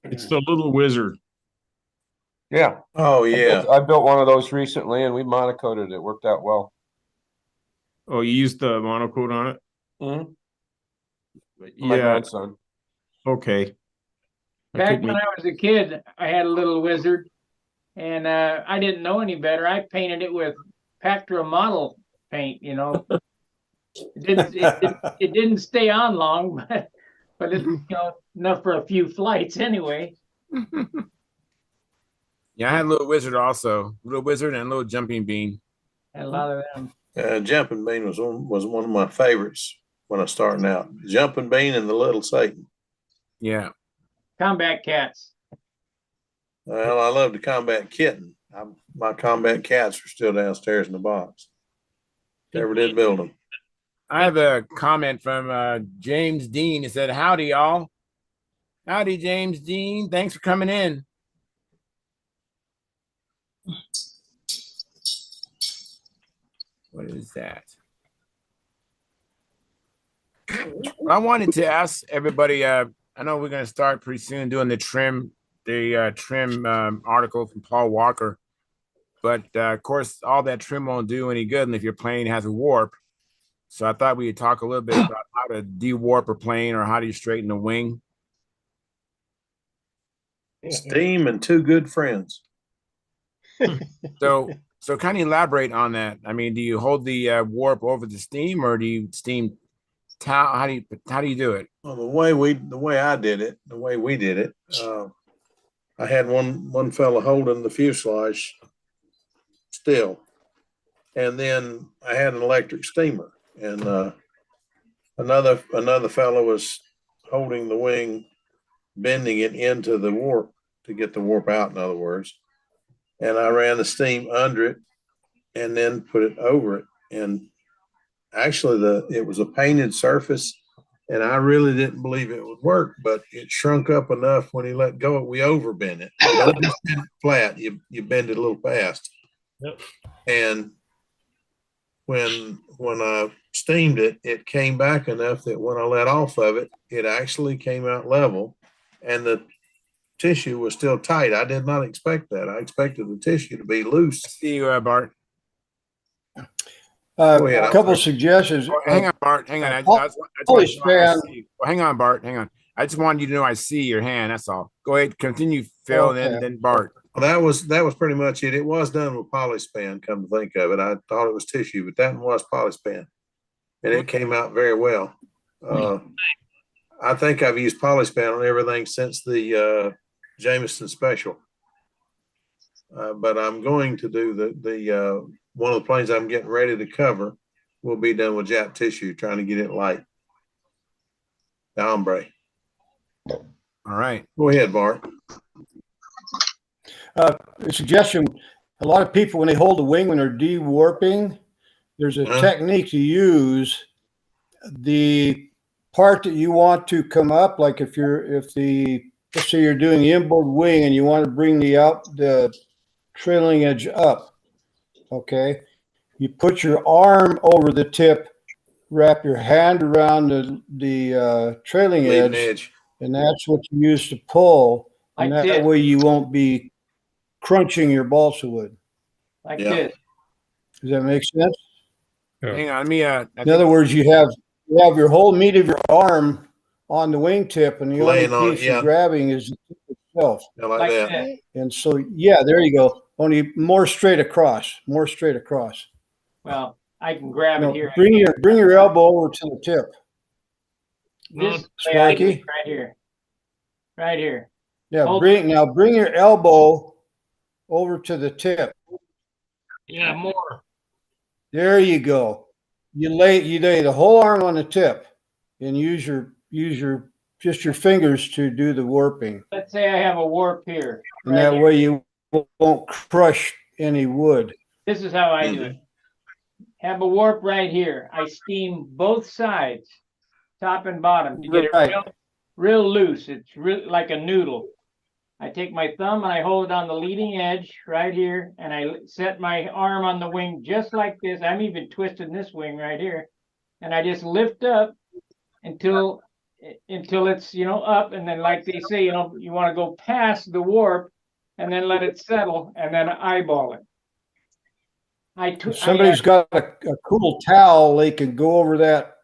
It's the little wizard. Yeah. Oh yeah. I built one of those recently, and we monocoated it. It worked out well. Oh, you used the monocoat on it? Mm-hmm. My Yeah. grandson. Okay. Back when I was a kid, I had a little wizard, and I didn't know any better. I painted it with Pactra model paint. You know, it didn't stay on long, but it's enough for a few flights anyway. Yeah, I had a little wizard also, little wizard and a little jumping bean. Had a lot of them. Jumping bean was one of my favorites when I started out. Jumping bean and the little Satan. Yeah. Combat cats. Well, I love the combat kitten. My combat cats are still downstairs in the box. Never did build them. I have a comment from James Dean. He said, "Howdy, y'all. Howdy, James Dean. Thanks for coming in." What is that? I wanted to ask everybody. I know we're going to start pretty soon doing the trim article from Paul Walker, but of course, all that trim won't do any good, and if your plane has a warp. So I thought we'd talk a little bit about how to de-warp a plane or how do you straighten the wing. Steam and two good friends. So kind of elaborate on that. I mean, do you hold the warp over the steam, or do you steam? How do you do it? Well, the way we did it, I had one fella holding the fuselage still, and then I had an electric steamer, and another fellow was holding the wing, bending it into the warp to get the warp out. In other words, and I ran the steam under it, and then put it over it. And actually, it was a painted surface, and I really didn't believe it would work, but it shrunk up enough when he let go. We overbent it. Don't just bend it flat. You bend it a little fast. Yep. And when I steamed it, it came back enough that when I let off of it, it actually came out level, and the tissue was still tight. I did not expect that. I expected the tissue to be loose. See you, Bart. A couple of suggestions. Hang on, Bart. Hang on. Hang on, Bart. Hang on. I just wanted you to know I see your hand. That's all. Go ahead. Continue, Phil, Okay. and then Bart. Well, that was pretty much it. It was done with polyspan, come to think of it. I thought it was tissue, but that one was polyspan, and it came out very well. I think I've used polyspan on everything since the Jameson special, but I'm going to do the one of the planes I'm getting ready to cover will be done with Jap tissue, trying to get it light. The ombre. All right. Go ahead, Bart. A suggestion, a lot of people, when they hold the wing, when they're de-warping, there's a technique to use. The part that you want to come up, like let's say you're doing the inboard wing and you want to bring the trailing edge up, okay? You put your arm over the tip, wrap your hand around the trailing edge, and that's what you use to pull. And that way you won't be crunching your balsa wood. Like this. Does that make sense? Hang on, me. In other words, you have your whole meat of your arm on the wingtip, and the only piece you're grabbing is the tip itself. Like that. And so, yeah, there you go. Only more straight across. More straight across. Well, I can grab it here. Bring your elbow over to the tip. This Sparky. right here. Right here. Yeah, bring your elbow over to the tip. Yeah, more. There you go. You lay the whole arm on the tip, and use your fingers to do the warping. Let's say I have a warp here. And that way you won't crush any wood. This is how I do it. Have a warp right here. I steam both sides, top and bottom, to get it real loose. It's like a noodle. I take my thumb and I hold it on the leading edge right here, and I set my arm on the wing just like this. I'm even twisting this wing right here, and I just lift up until it's up, and then like they say, you want to go past the warp, and then let it settle, and then eyeball it. If somebody's got a cool towel, they can go over that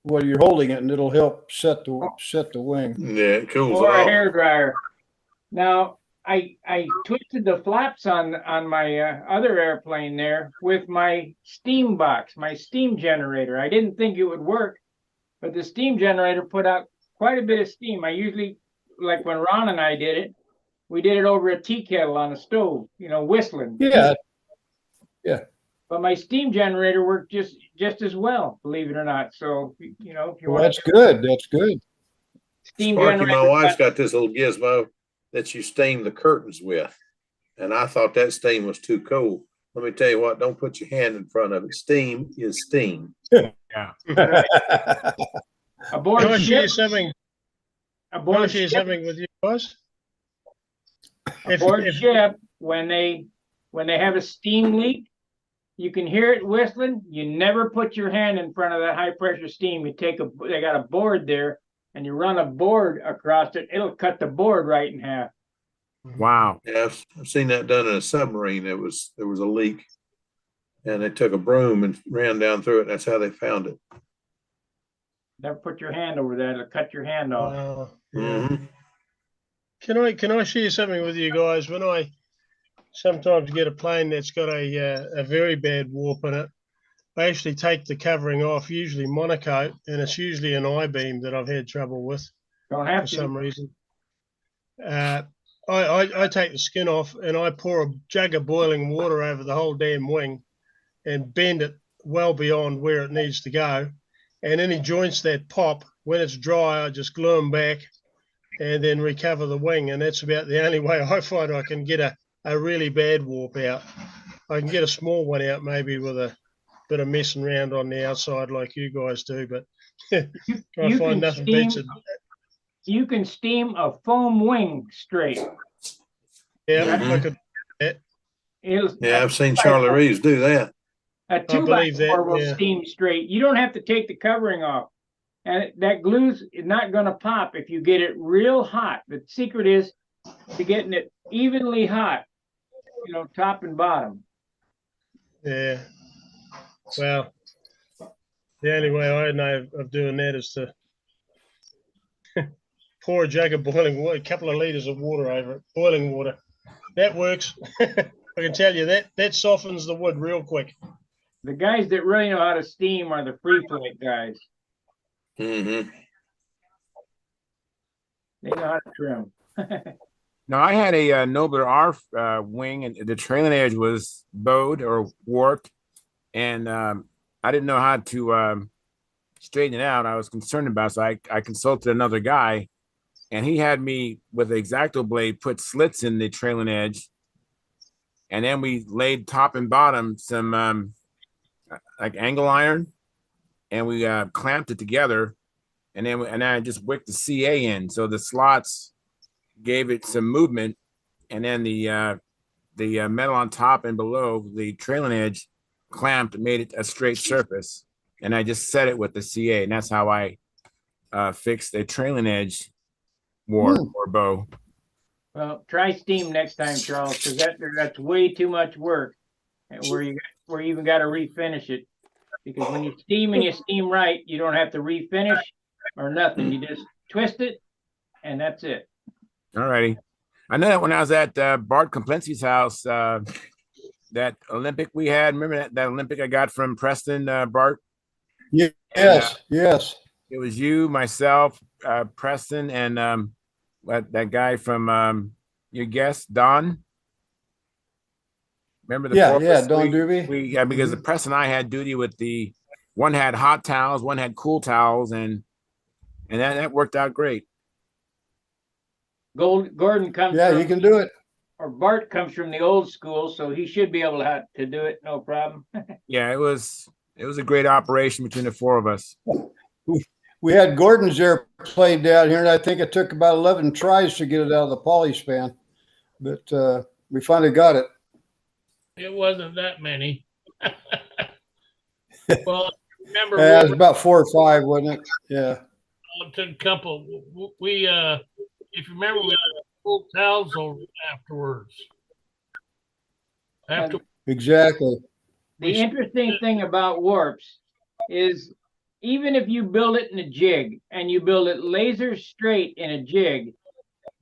while you're holding it, and it'll help set the wing. Yeah, it cools Or a off. hair dryer. Now I twisted the flaps on my other airplane there with my steam box, my steam generator. I didn't think it would work, but the steam generator put out quite a bit of steam. I usually, like when Ron and I did it, we did it over a tea kettle on a stove, whistling. Yeah. Yeah. But my steam generator worked just as well, believe it or not. So, if you Well, want that's good. That's good. steam Sparky, my generator. wife's got this little gizmo that you steam the curtains with. And I thought that steam was too cold. Let me tell you what, don't put your hand in front of it. Steam is steam. Yeah. Aboard Can I share ship, something? Can I aboard share ship, something with you guys? aboard ship, when they have a steam leak, you can hear it whistling. You never put your hand in front of that high pressure steam. They got a board there, and you run a board across it. It'll cut the board right in half. Wow. Yeah, I've seen that done in a submarine. There was a leak, and they took a broom and ran down through it. That's how they found it. Never put your hand over that. It'll cut your hand off. Yeah. Can I share something with you guys? When I sometimes get a plane that's got a very bad warp in it, I actually take the covering off, usually monocoat, and it's usually an I-beam that I've had trouble with. Don't have for to. some reason. I take the skin off and I pour a jug of boiling water over the whole damn wing and bend it well beyond where it needs to go. And any joints that pop, when it's dry, I just glue them back and then recover the wing. And that's about the only way I find I can get a really bad warp out. I can get a small one out maybe with a bit of messing around on the outside like you guys do, but I find nothing beats it. You can steam a foam wing straight. Yeah, I could. Yeah, I've seen Charlie Reeves do that. A 2x4 will steam straight. You don't have to take the covering off. And that glue's not going to pop if you get it real hot. The secret is to getting it evenly hot, top and bottom. Yeah. Well, the only way I know of doing that is to pour a jug of boiling water, a couple of liters of water over it, boiling water. That works. I can tell you that softens the wood real quick. The guys that really know how to steam are the free flight guys. Mm-hmm. They know how to trim. Now, I had a Nobler R wing, and the trailing edge was bowed or warped, and I didn't know how to straighten it out. I was concerned about it, so I consulted another guy, and he had me with the X-Acto blade put slits in the trailing edge, and then we laid top and bottom some like angle iron, and we clamped it together, and then I just wicked the CA in, so the slots gave it some movement, and then the metal on top and below the trailing edge clamped, made it a straight surface, and I just set it with the CA, and that's how I fixed a trailing edge warp or bow. Well, try steam next time, Charles, because that's way too much work, where you even got to refinish it. Because when you steam and you steam right, you don't have to refinish or nothing. You just twist it, and that's it. All righty. I know that when I was at Bart Komplinski's house, that Olympic we had, remember that Olympic I got from Preston, Bart? Yes, and, yes. It was you, myself, Preston, and that guy from your guest, Don. Remember the Don Doobie? Because the Preston and I had duty with one had hot towels, one had cool towels, and that worked out great. Gordon comes. Yeah, you can do it. Or Bart comes from the old school, so he should be able to do it, no problem. Yeah, it was a great operation between the four of us. we had Gordon's airplane down here, and I think it took about 11 tries to get it out of the poly span, but we finally got it. It wasn't that many. Well, remember It was about 4 or 5, wasn't it? Yeah. it took a couple. We if you remember, we had full towels over afterwards. After Exactly. The interesting thing about warps is even if you build it in a jig and you build it laser straight in a jig,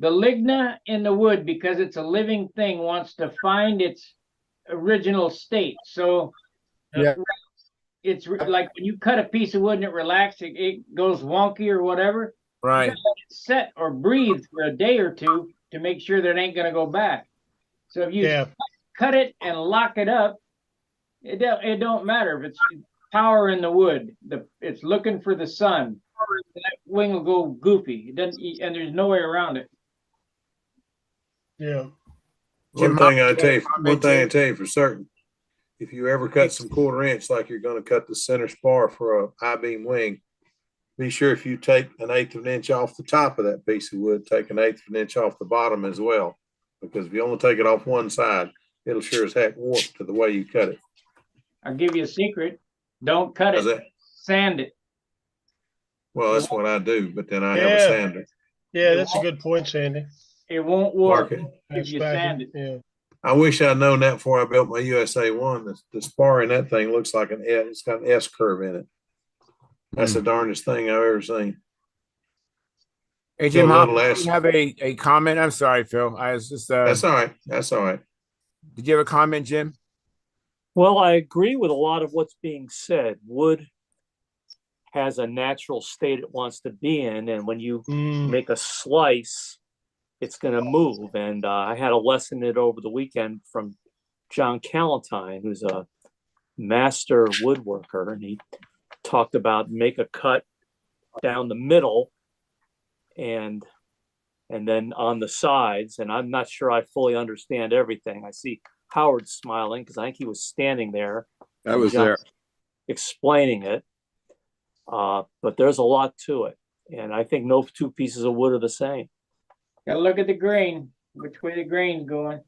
the ligna in the wood, because it's a living thing, wants to find its original state. So yeah, it's like when you cut a piece of wood and it relaxes, it goes wonky or whatever. Right. You gotta let it set or breathe for a day or two to make sure that it ain't going to go back. So if you cut it and lock it up, it don't matter if it's power in the wood. It's looking for the sun. That wing will go goofy. It doesn't, and there's no way around it. Yeah. One thing I tell you for certain, if you ever cut some 1/4 inch like you're going to cut the center spar for a I-beam wing, be sure if you take 1/8 of an inch off the top of that piece of wood, take 1/8 of an inch off the bottom as well. Because if you only take it off one side, it'll sure as heck warp to the way you cut it. I'll give you a secret. Don't cut it. Sand it. Well, that's what I do, but then I have a sander. Yeah, that's a good point, Sandy. It won't warp if you sand it. Yeah. I wish I'd known that before I built my USA 1. The spar in that thing looks like an S. It's got an S curve in it. That's the darndest thing I've ever seen. Hey, Jim, you have a comment? I'm sorry, Phil. I was just That's all right. That's all right. Did you have a comment, Jim? Well, I agree with a lot of what's being said. Wood has a natural state it wants to be in, and when you make a slice, it's going to move. And I had a lesson in it over the weekend from John Callentine, who's a master woodworker, and he talked about make a cut down the middle and then on the sides. And I'm not sure I fully understand everything. I see Howard smiling because I think he was standing there. I was there explaining it. But there's a lot to it. And I think no two pieces of wood are the same. Gotta look at the grain, which way the grain's going.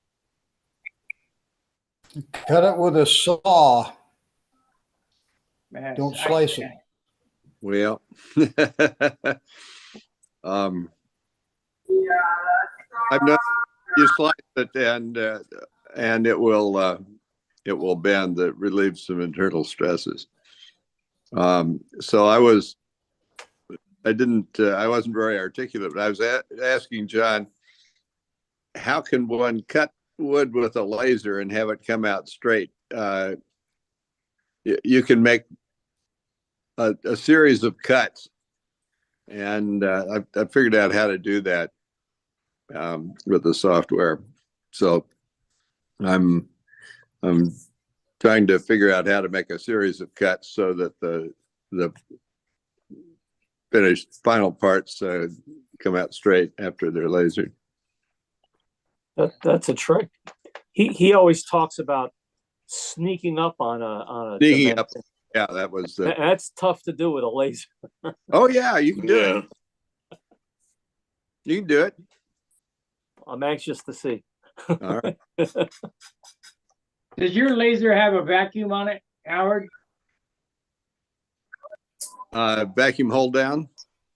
Cut it with a saw. Man, don't slice it. Well, I've known you slice it and it will bend. That relieves some internal stresses. So I wasn't very articulate, but I was asking John, how can one cut wood with a laser and have it come out straight? You can make a series of cuts, and I figured out how to do that with the software. So I'm trying to figure out how to make a series of cuts so that the finished final parts come out straight after they're lasered. That's a trick. He always talks about sneaking up on a sneaking up. Yeah, that was that's tough to do with a laser. Oh yeah, you can do it. You can do it. I'm anxious to see. All right. Does your laser have a vacuum on it, Howard? Vacuum hold down?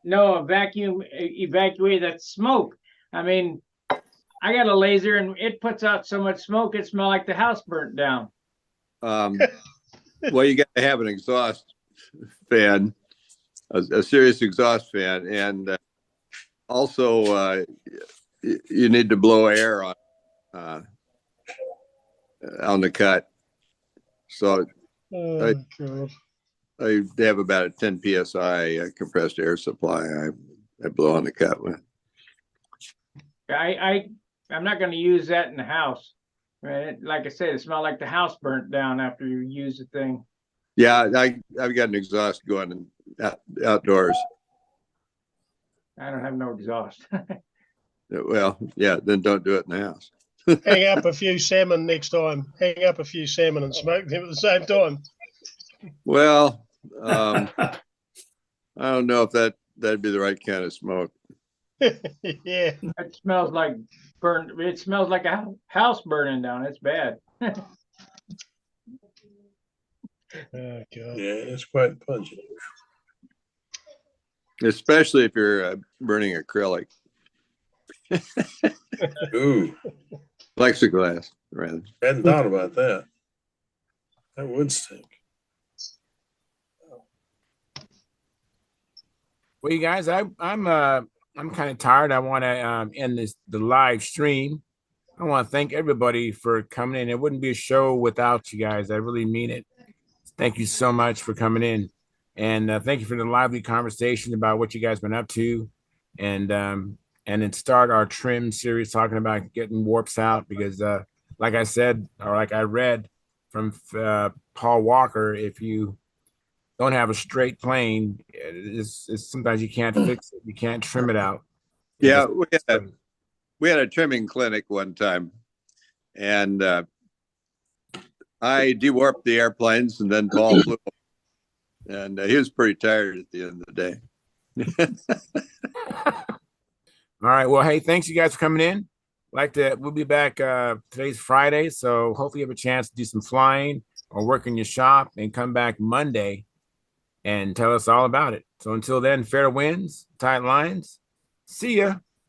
No, a vacuum evacuate that smoke. I mean, I got a laser and it puts out so much smoke it smells like the house burnt down. Well, you got to have an exhaust fan, a serious exhaust fan, and also you need to blow air on the cut. So I have about a 10 psi compressed air supply. I blow on the cut with. I'm not going to use that in the house. Right? Like I said, it smelled like the house burnt down after you use the thing. Yeah, I've got an exhaust going outdoors. I don't have no exhaust. Well, yeah, then don't do it in the house. Hang up a few salmon next time. Hang up a few salmon and smoke them at the same time. Well, I don't know if that'd be the right kind of smoke. Yeah. It smells like burn. It smells like a house burning down. It's bad. Oh, God. Yeah, it's quite pungent. Especially if you're burning acrylic. Ooh, Plexiglass, rather. hadn't thought about that. That would stink. Well, you guys, I'm kind of tired. I want to end the live stream. I want to thank everybody for coming in. It wouldn't be a show without you guys. I really mean it. Thank you so much for coming in, and thank you for the lively conversation about what you guys been up to, and then start our trim series talking about getting warps out because, like I said, or like I read from Paul Walker, if you don't have a straight plane, it's sometimes you can't fix it, you can't trim it out. Yeah, we had a trimming clinic one time, and I dewarped the airplanes, and then Paul flew, and he was pretty tired at the end of the day. All right. Well, hey, thanks you guys for coming in. We'll be back. Today's Friday, so hopefully you have a chance to do some flying or work in your shop and come back Monday and tell us all about it. So until then, fair winds, tight lines. See ya.